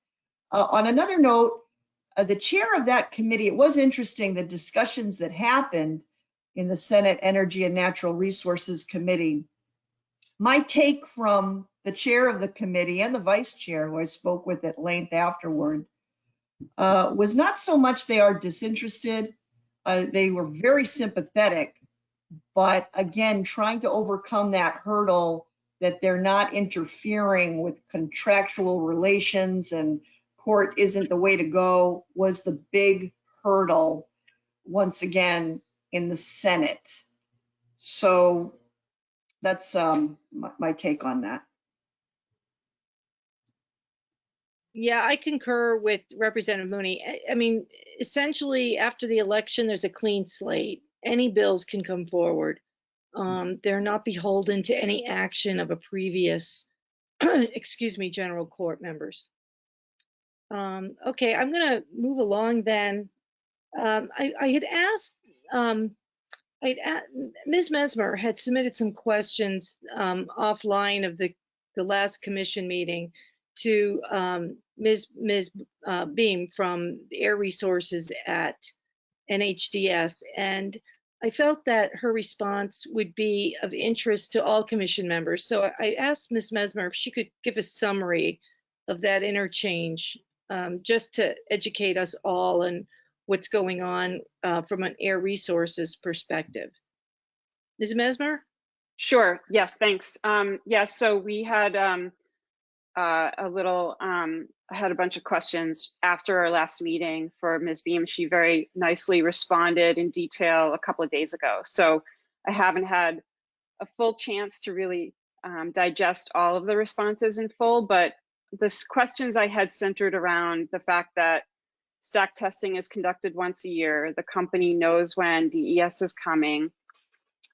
On another note, the chair of that committee, it was interesting, the discussions that happened in the Senate Energy and Natural Resources Committee. My take from the chair of the committee and the vice chair, who I spoke with at length afterward, was not so much they are disinterested. They were very sympathetic, but again, trying to overcome that hurdle that they're not interfering with contractual relations and court isn't the way to go was the big hurdle once again in the Senate. So that's my take on that. Yeah, I concur with Representative Mooney. Essentially, after the election, there's a clean slate. Any bills can come forward. They're not beholden to any action of a previous, general court members. Okay, I'm going to move along then. I had asked, Ms. Mesmer had submitted some questions offline of the last commission meeting to Ms. Beam from the Air Resources at NHDS, and I felt that her response would be of interest to all commission members. So I asked Ms. Mesmer if she could give a summary of that interchange, just to educate us all on what's going on from an Air Resources perspective. Ms. Mesmer? Sure. Yes, thanks. Yes, so we had I had a bunch of questions after our last meeting for Ms. Beam. She very nicely responded in detail a couple of days ago. So I haven't had a full chance to really digest all of the responses in full, but the questions I had centered around the fact that stack testing is conducted once a year. The company knows when DES is coming.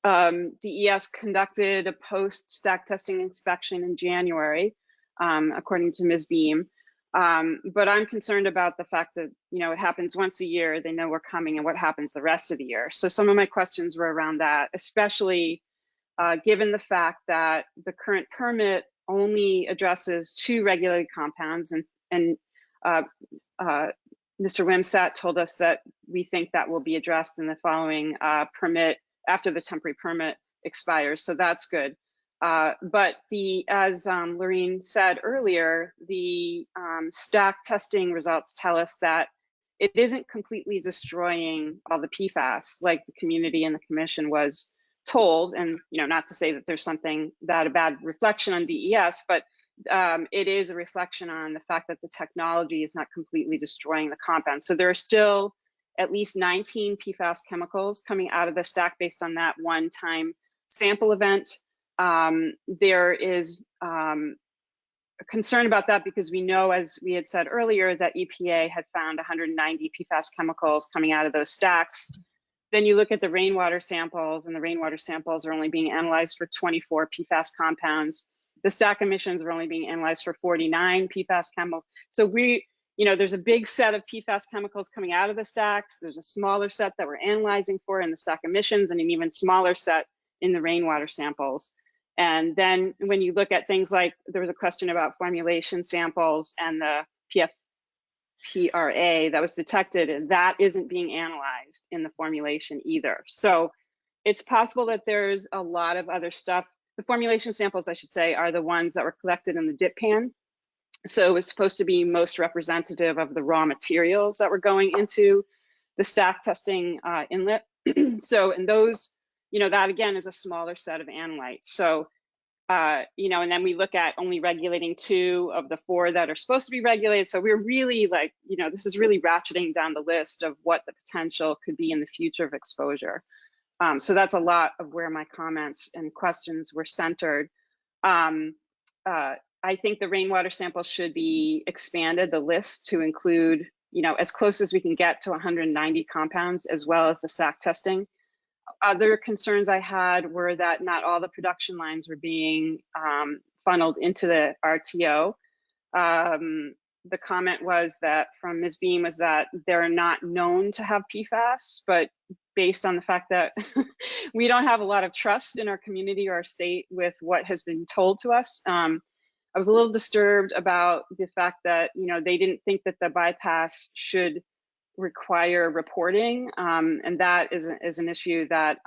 DES conducted a post-stack testing inspection in January, according to Ms. Beam. But I'm concerned about the fact that, it happens once a year, they know we're coming, and what happens the rest of the year. So some of my questions were around that, especially given the fact that the current permit only addresses 2 regulated compounds, and Mr. Wimsatt told us that we think that will be addressed in the following permit after the temporary permit expires, so that's good. But as Lorene said earlier, the stack testing results tell us that it isn't completely destroying all the PFAS like the community and the commission was told. And not to say that there's something a bad reflection on DES, but it is a reflection on the fact that the technology is not completely destroying the compound. So there are still at least 19 PFAS chemicals coming out of the stack based on that one-time sample event. There is a concern about that because we know, as we had said earlier, that EPA had found 190 PFAS chemicals coming out of those stacks. then you look at the rainwater samples, and the rainwater samples are only being analyzed for 24 PFAS compounds. The stack emissions are only being analyzed for 49 PFAS chemicals. So there's a big set of PFAS chemicals coming out of the stacks. There's a smaller set that we're analyzing for in the stack emissions, and an even smaller set in the rainwater samples. And then when you look at things like, there was a question about formulation samples and the PFPRA that was detected, and that isn't being analyzed in the formulation either. So it's possible that there's a lot of other stuff. The formulation samples, I should say, are the ones that were collected in the dip pan. So it's supposed to be most representative of the raw materials that were going into the stack testing inlet. So in those, that again is a smaller set of analytes. So, and then we look at only regulating 2 of the 4 that are supposed to be regulated. So we're really like, this is really ratcheting down the list of what the potential could be in the future of exposure. So that's a lot of where my comments and questions were centered. I think the rainwater samples should be expanded, the list, to include, as close as we can get to 190 compounds, as well as the SAC testing. Other concerns I had were that not all the production lines were being funneled into the RTO. The comment was that from Ms. Beam was that they're not known to have PFAS, but based on the fact that we don't have a lot of trust in our community or our state with what has been told to us, I was a little disturbed about the fact that, they didn't think that the bypass should require reporting. And that is an issue that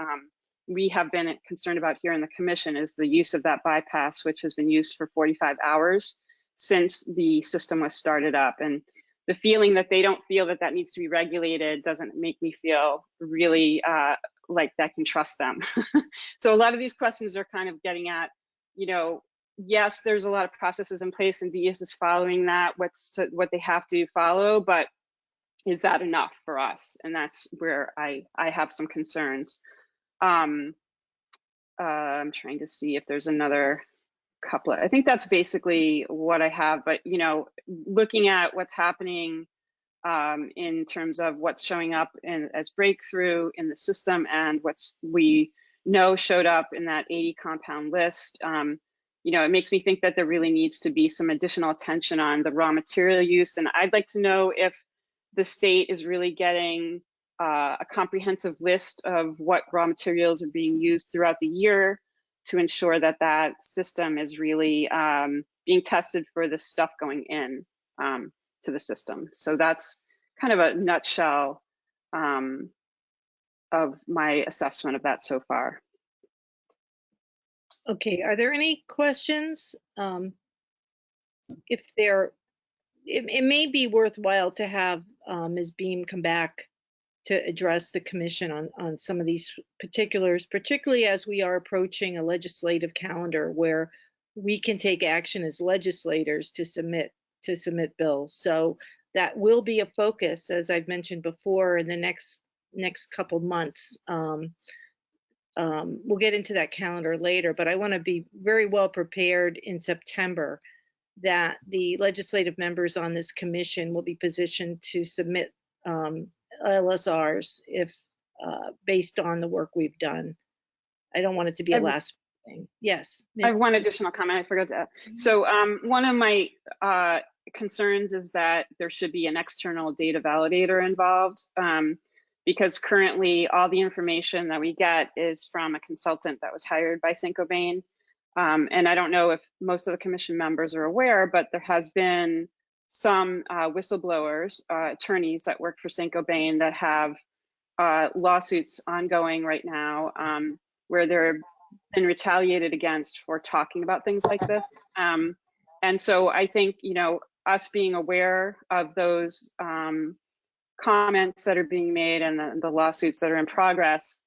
we have been concerned about here in the commission, is the use of that bypass, which has been used for 45 hours since the system was started up. And the feeling that they don't feel that that needs to be regulated doesn't make me feel really like I can trust them. So a lot of these questions are kind of getting at, yes, there's a lot of processes in place and DES is following that, what they have to follow, but is that enough for us? And that's where I have some concerns. I'm trying to see if there's another couple. I think that's basically what I have, but looking at what's happening in terms of what's showing up as breakthrough in the system and we know showed up in that 80 compound list, it makes me think that there really needs to be some additional attention on the raw material use. And I'd like to know if the state is really getting a comprehensive list of what raw materials are being used throughout the year to ensure that that system is really being tested for the stuff going in to the system. So that's kind of a nutshell of my assessment of that so far. Okay, are there any questions? It may be worthwhile to have Ms. Beam come back to address the commission on some of these particulars, particularly as we are approaching a legislative calendar where we can take action as legislators to submit bills. So that will be a focus, as I've mentioned before, in the next couple months. We'll get into that calendar later, but I want to be very well prepared in September that the legislative members on this commission will be positioned to submit LSRs if based on the work we've done. I don't want it to be a last thing. Yes. I have one additional comment I forgot to add. So one of my concerns is that there should be an external data validator involved, because currently all the information that we get is from a consultant that was hired by Saint-Gobain. And I don't know if most of the commission members are aware, but there has been some whistleblowers, attorneys that work for Saint-Gobain that have lawsuits ongoing right now where they're been retaliated against for talking about things like this. And so I think, us being aware of those comments that are being made and the lawsuits that are in progress,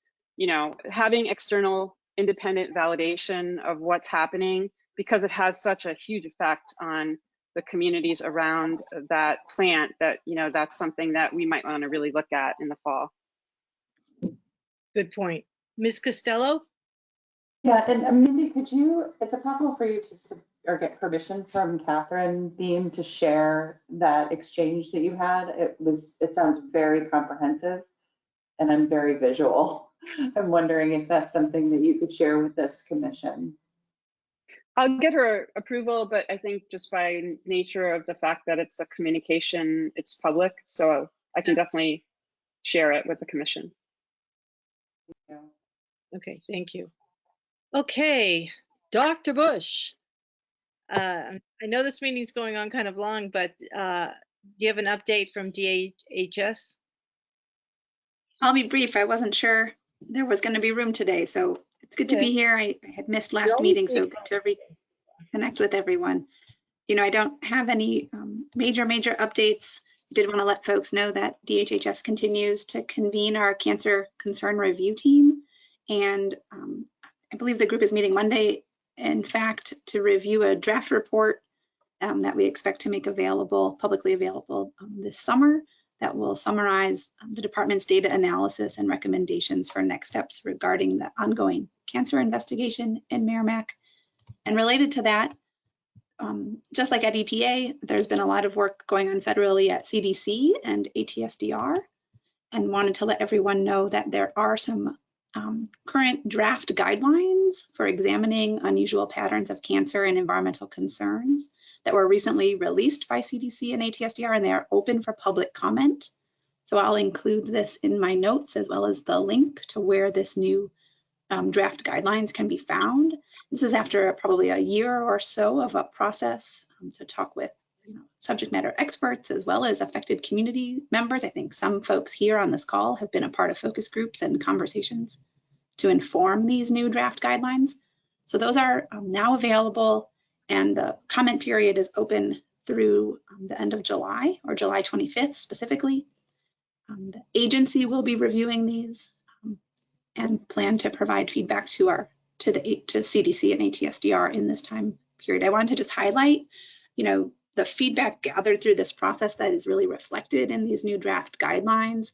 having external independent validation of what's happening, because it has such a huge effect on the communities around that plant that, that's something that we might want to really look at in the fall. Good point. Ms. Costello? Yeah, and Mindy, is it possible for you to get permission from Catherine Beam to share that exchange that you had? It sounds very comprehensive. and I'm very visual. I'm wondering if that's something that you could share with this commission. I'll get her approval, but I think just by nature of the fact that it's a communication, it's public. So I can definitely share it with the commission. Yeah. Okay, thank you. Okay, Dr. Bush. I know this meeting's going on kind of long, but do you have an update from DHHS? I'll be brief. I wasn't sure there was going to be room today, so it's good to be here. I had missed last always meeting, so good to reconnect with everyone. You know, I don't have any major updates. Did want to let folks know that DHHS continues to convene our cancer concern review team. And I believe the group is meeting Monday, in fact, to review a draft report that we expect to make available, publicly available this summer, that will summarize the department's data analysis and recommendations for next steps regarding the ongoing cancer investigation in Merrimack. And related to that, just like at EPA, there's been a lot of work going on federally at CDC and ATSDR, and wanted to let everyone know that there are some current draft guidelines for examining unusual patterns of cancer and environmental concerns that were recently released by CDC and ATSDR, and they are open for public comment. So I'll include this in my notes as well as the link to where this new draft guidelines can be found. This is after probably a year or so of a process to talk with subject matter experts as well as affected community members. I think some folks here on this call have been a part of focus groups and conversations to inform these new draft guidelines. So those are now available, and the comment period is open through the end of July, or July 25th specifically. The agency will be reviewing these and plan to provide feedback to CDC and ATSDR in this time period. I wanted to just highlight, the feedback gathered through this process that is really reflected in these new draft guidelines,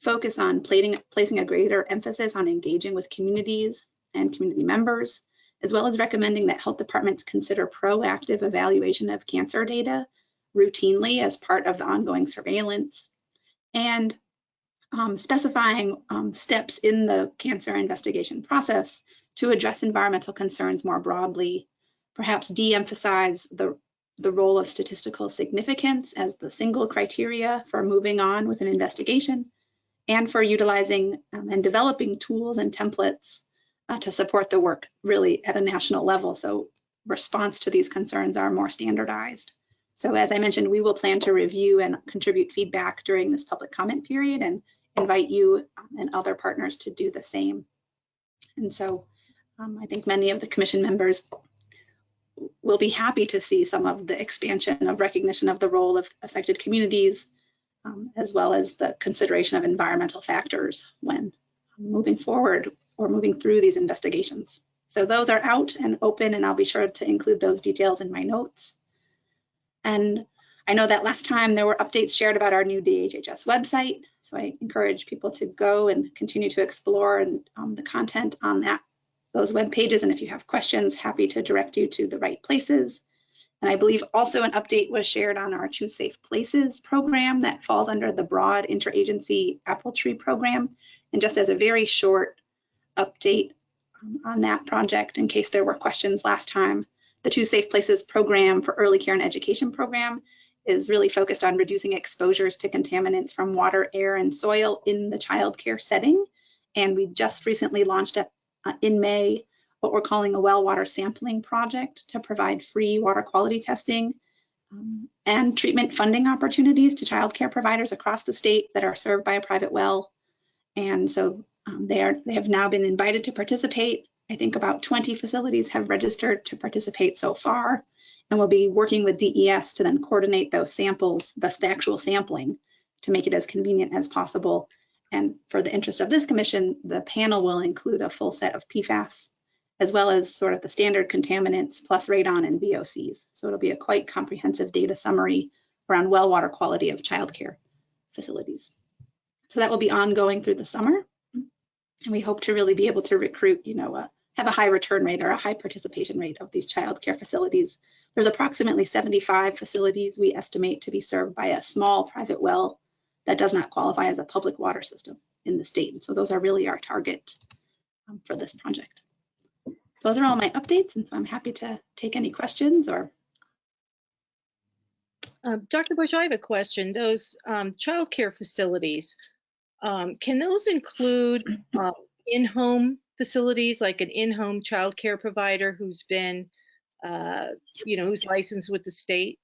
focus on placing a greater emphasis on engaging with communities and community members, as well as recommending that health departments consider proactive evaluation of cancer data routinely as part of the ongoing surveillance, and specifying steps in the cancer investigation process to address environmental concerns more broadly, perhaps de-emphasize the role of statistical significance as the single criteria for moving on with an investigation, and for utilizing and developing tools and templates to support the work really at a national level, so response to these concerns are more standardized. So as I mentioned, we will plan to review and contribute feedback during this public comment period and invite you and other partners to do the same. And so I think many of the commission members will be happy to see some of the expansion of recognition of the role of affected communities, as well as the consideration of environmental factors when moving forward or moving through these investigations. So those are out and open, and I'll be sure to include those details in my notes. And I know that last time there were updates shared about our new DHHS website, so I encourage people to go and continue to explore and the content on those web pages. And if you have questions, happy to direct you to the right places. And I believe also an update was shared on our Choose Safe Places program that falls under the broad interagency Apple Tree program. And just as a very short update on that project, in case there were questions last time, the Choose Safe Places program for early care and education program is really focused on reducing exposures to contaminants from water, air, and soil in the childcare setting. And we just recently launched in May what we're calling a well water sampling project to provide free water quality testing and treatment funding opportunities to childcare providers across the state that are served by a private well. And so they have now been invited to participate. I think about 20 facilities have registered to participate so far, and we'll be working with DES to then coordinate those samples, thus the actual sampling, to make it as convenient as possible. And for the interest of this commission, the panel will include a full set of PFAS, as well as sort of the standard contaminants plus radon and VOCs. So it'll be a quite comprehensive data summary around well water quality of childcare facilities. So that will be ongoing through the summer. And we hope to really be able to recruit, have a high return rate or a high participation rate of these childcare facilities. There's approximately 75 facilities we estimate to be served by a small private well that does not qualify as a public water system. in the state. And so those are really our target for this project. Those are all my updates, and so I'm happy to take any questions or. Dr. Bush, I have a question. Those childcare facilities, can those include in-home facilities, like an in-home childcare provider who's been, who's licensed with the state?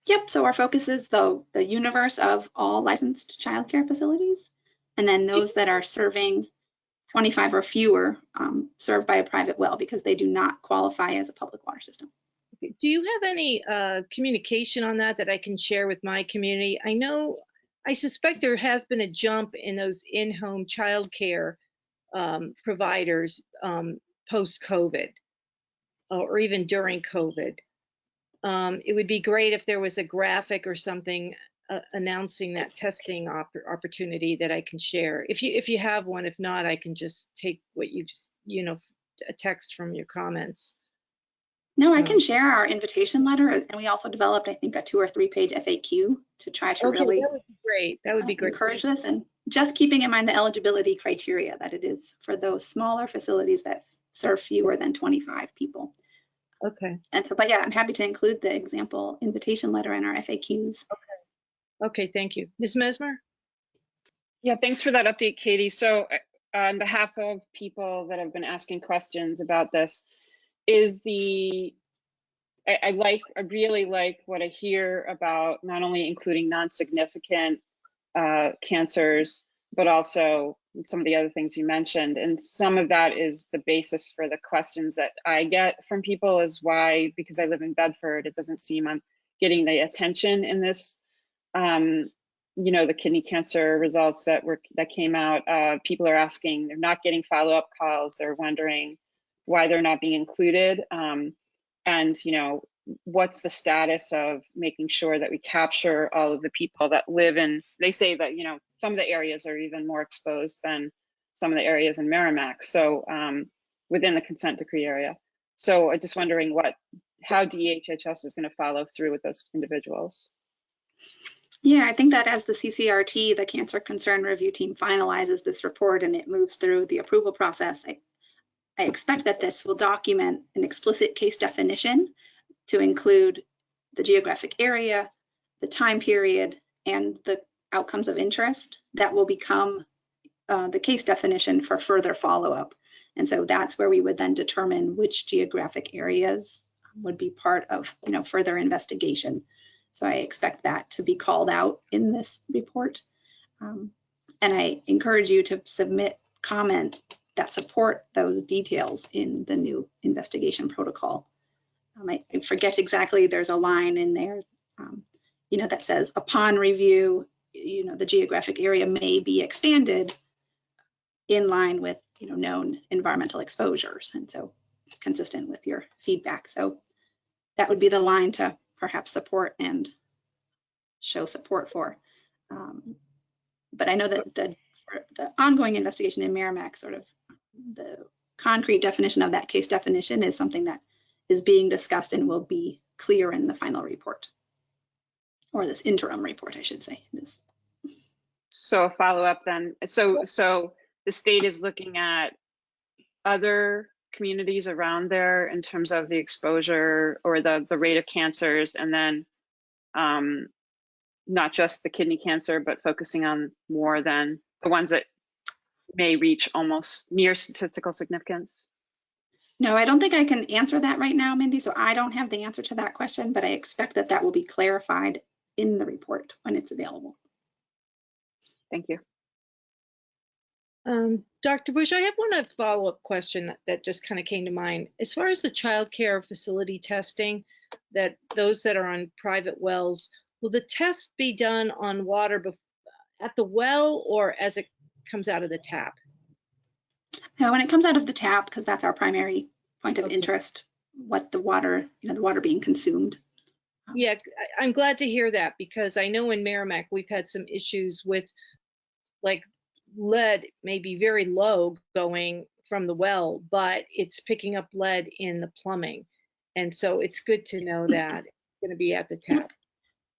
Yep, so our focus is the universe of all licensed childcare facilities, and then those that are serving 25 or fewer served by a private well because they do not qualify as a public water system. Do you have any communication on that I can share with my community? I suspect there has been a jump in those in-home childcare providers post-COVID or even during COVID. It would be great if there was a graphic or something announcing that testing opportunity that I can share. If you have one, if not, I can just take what you've, a text from your comments. No, I can share our invitation letter, and we also developed, I think, a 2 or 3 page FAQ to try to really. That would be great. That would be great. Encourage this, and just keeping in mind the eligibility criteria that it is for those smaller facilities that serve fewer than 25 people. Okay. And so, but yeah, I'm happy to include the example invitation letter in our FAQs. Okay, thank you. Ms. Mesmer? Yeah, thanks for that update, Katie. So on behalf of people that have been asking questions about this, I really like what I hear about not only including non-significant cancers, but also some of the other things you mentioned. And some of that is the basis for the questions that I get from people is why, because I live in Bedford, it doesn't seem I'm getting the attention in this, the kidney cancer results that came out. People are asking, they're not getting follow-up calls. They're wondering why they're not being included. And what's the status of making sure that we capture all of the people that live in, they say that, some of the areas are even more exposed than some of the areas in Merrimack. So within the consent decree area. So I'm just wondering how DHHS is going to follow through with those individuals. Yeah, I think that as the CCRT, the Cancer Concern Review Team, finalizes this report and it moves through the approval process, I expect that this will document an explicit case definition to include the geographic area, the time period, and the outcomes of interest that will become the case definition for further follow-up. And so that's where we would then determine which geographic areas would be part of further investigation. So I expect that to be called out in this report. And I encourage you to submit comment that support those details in the new investigation protocol. I forget exactly, there's a line in there, that says upon review, the geographic area may be expanded in line with, known environmental exposures. And so consistent with your feedback. So that would be the line to perhaps support and show support for. But I know that the ongoing investigation in Merrimack, sort of the concrete definition of that case definition is something that is being discussed and will be clear in the final report, or this interim report, I should say. So a follow-up then. So the state is looking at other communities around there in terms of the exposure or the rate of cancers, and then not just the kidney cancer, but focusing on more than the ones that may reach almost near statistical significance? No, I don't think I can answer that right now, Mindy. So I don't have the answer to that question, but I expect that will be clarified in the report when it's available. Thank you. Dr. Bush, I have one follow-up question that just kind of came to mind. As far as the child care facility testing, that those that are on private wells, will the test be done on water at the well or as it comes out of the tap? When it comes out of the tap, because that's our primary point of interest, what the water, the water being consumed. Yeah, I'm glad to hear that, because I know in Merrimack we've had some issues with like lead may be very low going from the well, but it's picking up lead in the plumbing. And so it's good to know that it's going to be at the tap.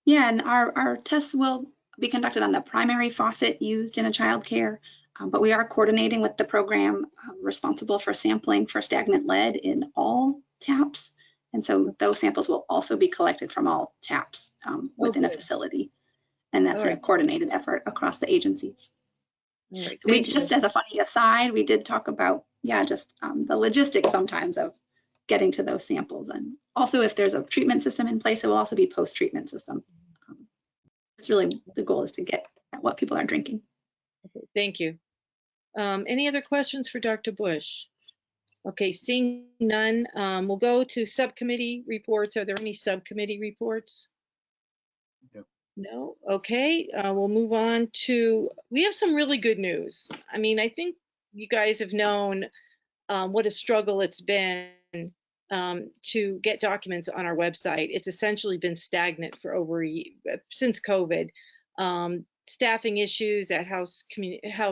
Yeah, and our tests will be conducted on the primary faucet used in a childcare, but we are coordinating with the program responsible for sampling for stagnant lead in all taps. And so those samples will also be collected from all taps within a facility. And that's a coordinated effort across the agencies. All right, We thank you. just, as a funny aside, we did talk about, just the logistics sometimes of getting to those samples. And also if there's a treatment system in place, it will also be post-treatment system. It's really, the goal is to get at what people are drinking. Okay, thank you. Any other questions for Dr. Bush? Okay, seeing none, we'll go to subcommittee reports. Are there any subcommittee reports? No. No? Okay, we'll move on to, we have some really good news. I mean, I think you guys have known what a struggle it's been to get documents on our website. It's essentially been stagnant for over since COVID. Staffing issues at house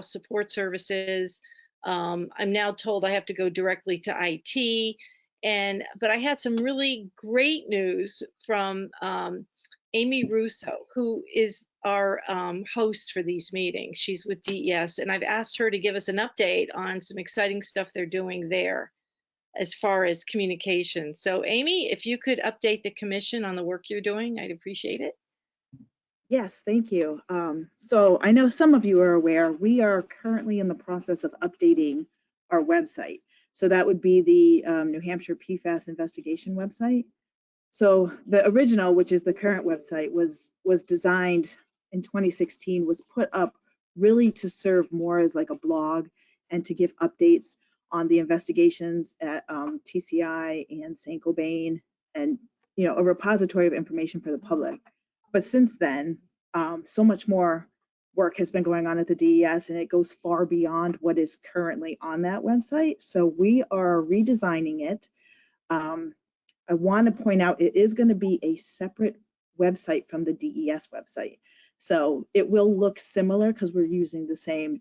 support services. I'm now told I have to go directly to IT, but I had some really great news from Amy Russo, who is our host for these meetings. She's with DES, and I've asked her to give us an update on some exciting stuff they're doing there as far as communication. So Amy, if you could update the commission on the work you're doing, I'd appreciate it. Yes, thank you. So I know some of you are aware, we are currently in the process of updating our website. So that would be the New Hampshire PFAS investigation website. So the original, which is the current website, was designed in 2016, was put up really to serve more as like a blog and to give updates on the investigations at TCI and St. Gobain, and a repository of information for the public. But since then, so much more work has been going on at the DES, and it goes far beyond what is currently on that website. So we are redesigning it. I want to point out it is going to be a separate website from the DES website. So it will look similar because we're using the same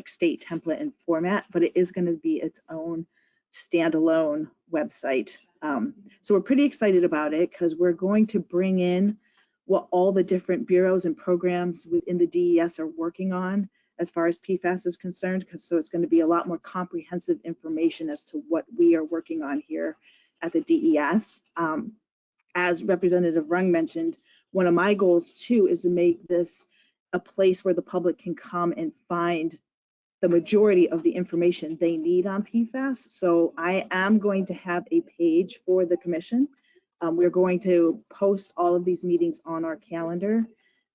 state template and format, but it is going to be its own standalone website. So we're pretty excited about it because we're going to bring in what all the different bureaus and programs within the DES are working on as far as PFAS is concerned, so it's going to be a lot more comprehensive information as to what we are working on here at the DES. As Representative Rung mentioned, one of my goals too is to make this a place where the public can come and find the majority of the information they need on PFAS. So I am going to have a page for the commission. We're going to post all of these meetings on our calendar.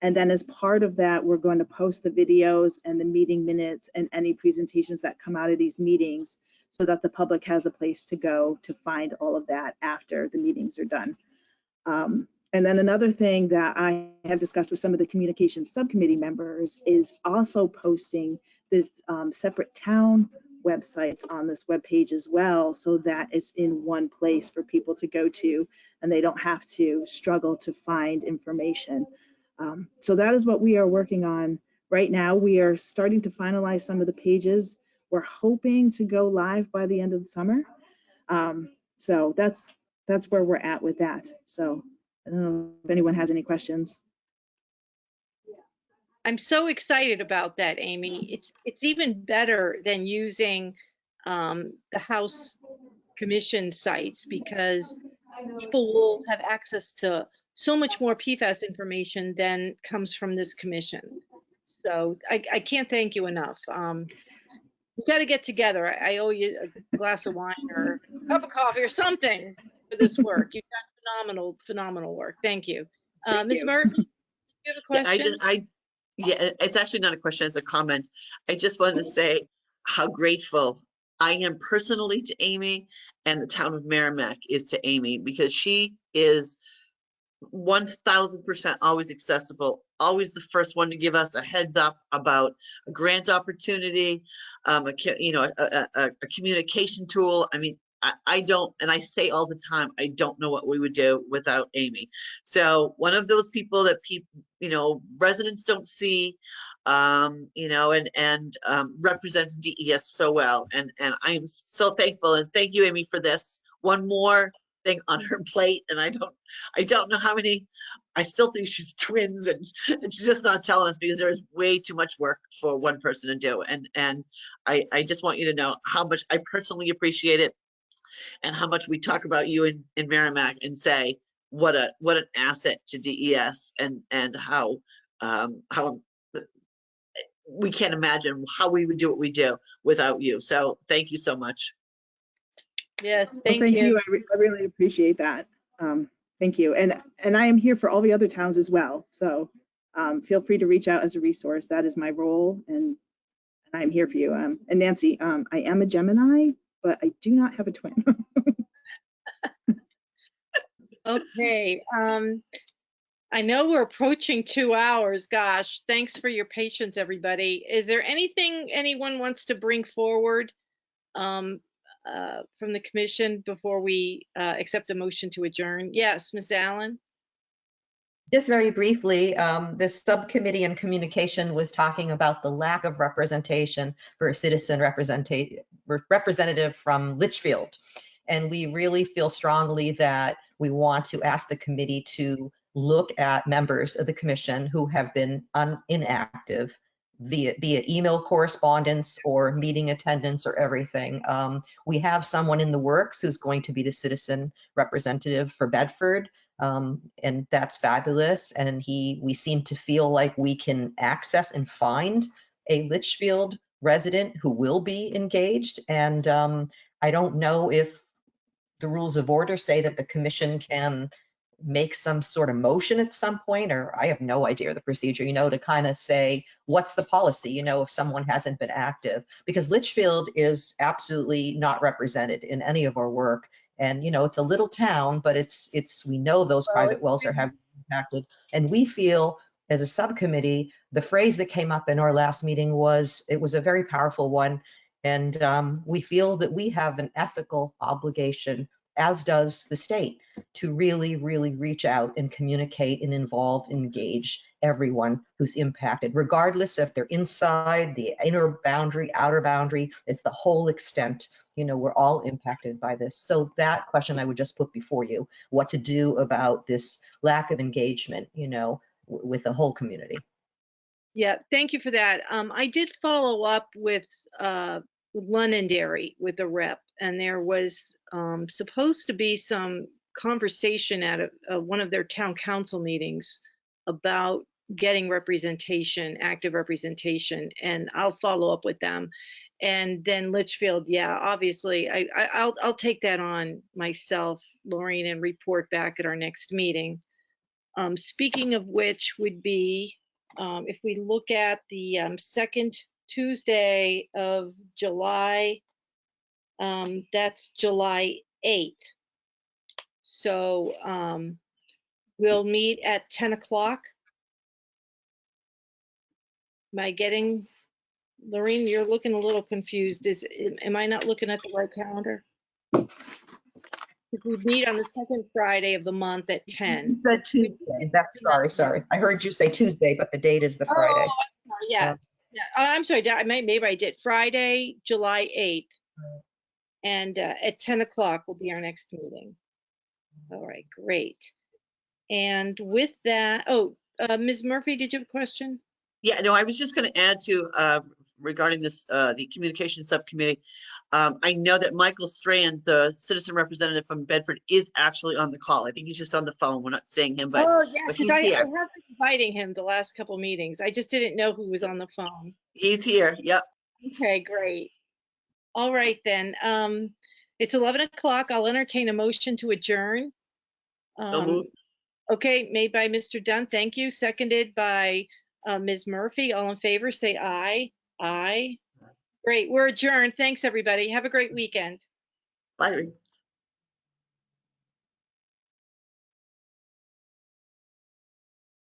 And then as part of that, we're going to post the videos and the meeting minutes and any presentations that come out of these meetings so that the public has a place to go to find all of that after the meetings are done. And then another thing that I have discussed with some of the communication subcommittee members is also posting the separate town websites on this webpage as well, so that it's in one place for people to go to and they don't have to struggle to find information. So that is what we are working on right now. We are starting to finalize some of the pages. We're hoping to go live by the end of the summer. So that's where we're at with that. So I don't know if anyone has any questions. I'm so excited about that, Amy. It's even better than using the House Commission sites because people will have access to so much more PFAS information than comes from this commission. So I can't thank you enough. We got to get together. I owe you a glass of wine or a cup of coffee or something for this work. You've done phenomenal work. Thank you. Ms. Murphy, do you have a question? Yeah, it's actually not a question, it's a comment. I just wanted to say how grateful I am personally to Amy, and the town of Merrimack is to Amy, because she is 1000% always accessible, always the first one to give us a heads up about a grant opportunity, a communication tool. I mean, I don't, and I say all the time, I don't know what we would do without Amy. So one of those people that people, residents don't see, and represents DES so well. And I am so thankful, and thank you, Amy, for this. One more thing on her plate, and I don't know how many. I still think she's twins, and she's just not telling us because there's way too much work for one person to do. And I just want you to know how much I personally appreciate it, and how much we talk about you in Merrimack and say what an asset to DES, and how we can't imagine how we would do what we do without you. So thank you so much. Yes, Well, thank you. I really appreciate that. Thank you. And I am here for all the other towns as well. So feel free to reach out as a resource. That is my role, and I'm here for you. And Nancy, I am a Gemini, but I do not have a twin. Okay. I know we're approaching 2 hours. Gosh, thanks for your patience, everybody. Is there anything anyone wants to bring forward from the commission before we accept a motion to adjourn? Yes, Ms. Allen? Just very briefly, this subcommittee on communication was talking about the lack of representation for a citizen representative from Litchfield. And we really feel strongly that we want to ask the committee to look at members of the commission who have been inactive via email correspondence or meeting attendance or everything. We have someone in the works who's going to be the citizen representative for Bedford. And that's fabulous. And we seem to feel like we can access and find a Litchfield resident who will be engaged. And I don't know if the rules of order say that the commission can make some sort of motion at some point, or I have no idea the procedure, to kind of say, what's the policy, if someone hasn't been active, because Litchfield is absolutely not represented in any of our work. And, it's a little town, but we know those private wells are heavily impacted. And we feel as a subcommittee, the phrase that came up in our last meeting was a very powerful one. And we feel that we have an ethical obligation, as does the state, to really, really reach out and communicate and involve, engage everyone who's impacted, regardless if they're inside the inner boundary, outer boundary. It's the whole extent. We're all impacted by this. So that question I would just put before you, what to do about this lack of engagement, with the whole community. Yeah, thank you for that. I did follow up with Londonderry with the rep, and there was supposed to be some conversation at one of their town council meetings about getting representation, active representation, and I'll follow up with them. And then Litchfield, yeah, obviously, I'll take that on myself, Maureen, and report back at our next meeting. Speaking of which would be, if we look at the second Tuesday of July, that's July 8th. So we'll meet at 10 o'clock. Am I getting, Lorraine, you're looking a little confused. Am I not looking at the right calendar? We meet on the second Friday of the month at 10. You said Tuesday. That's sorry. I heard you say Tuesday, but the date is the Friday. Oh, I'm sorry. Yeah. I'm sorry. Maybe I did. Friday, July 8th. And at 10 o'clock will be our next meeting. All right, great. And with that, Ms. Murphy, did you have a question? Yeah, no, I was just going to add to regarding this, the communication subcommittee. I know that Michael Strand, the citizen representative from Bedford, is actually on the call. I think he's just on the phone. We're not seeing him, but, oh, yeah, but because he's I here. have been inviting him the last couple meetings. I just didn't know who was on the phone. He's here. Yep. Okay, great. All right, then. It's 11 o'clock. I'll entertain a motion to adjourn. So moved. Okay, made by Mr. Dunn. Thank you. Seconded by Ms. Murphy. All in favor, say aye. Aye. Great. We're adjourned. Thanks, everybody. Have a great weekend. Bye.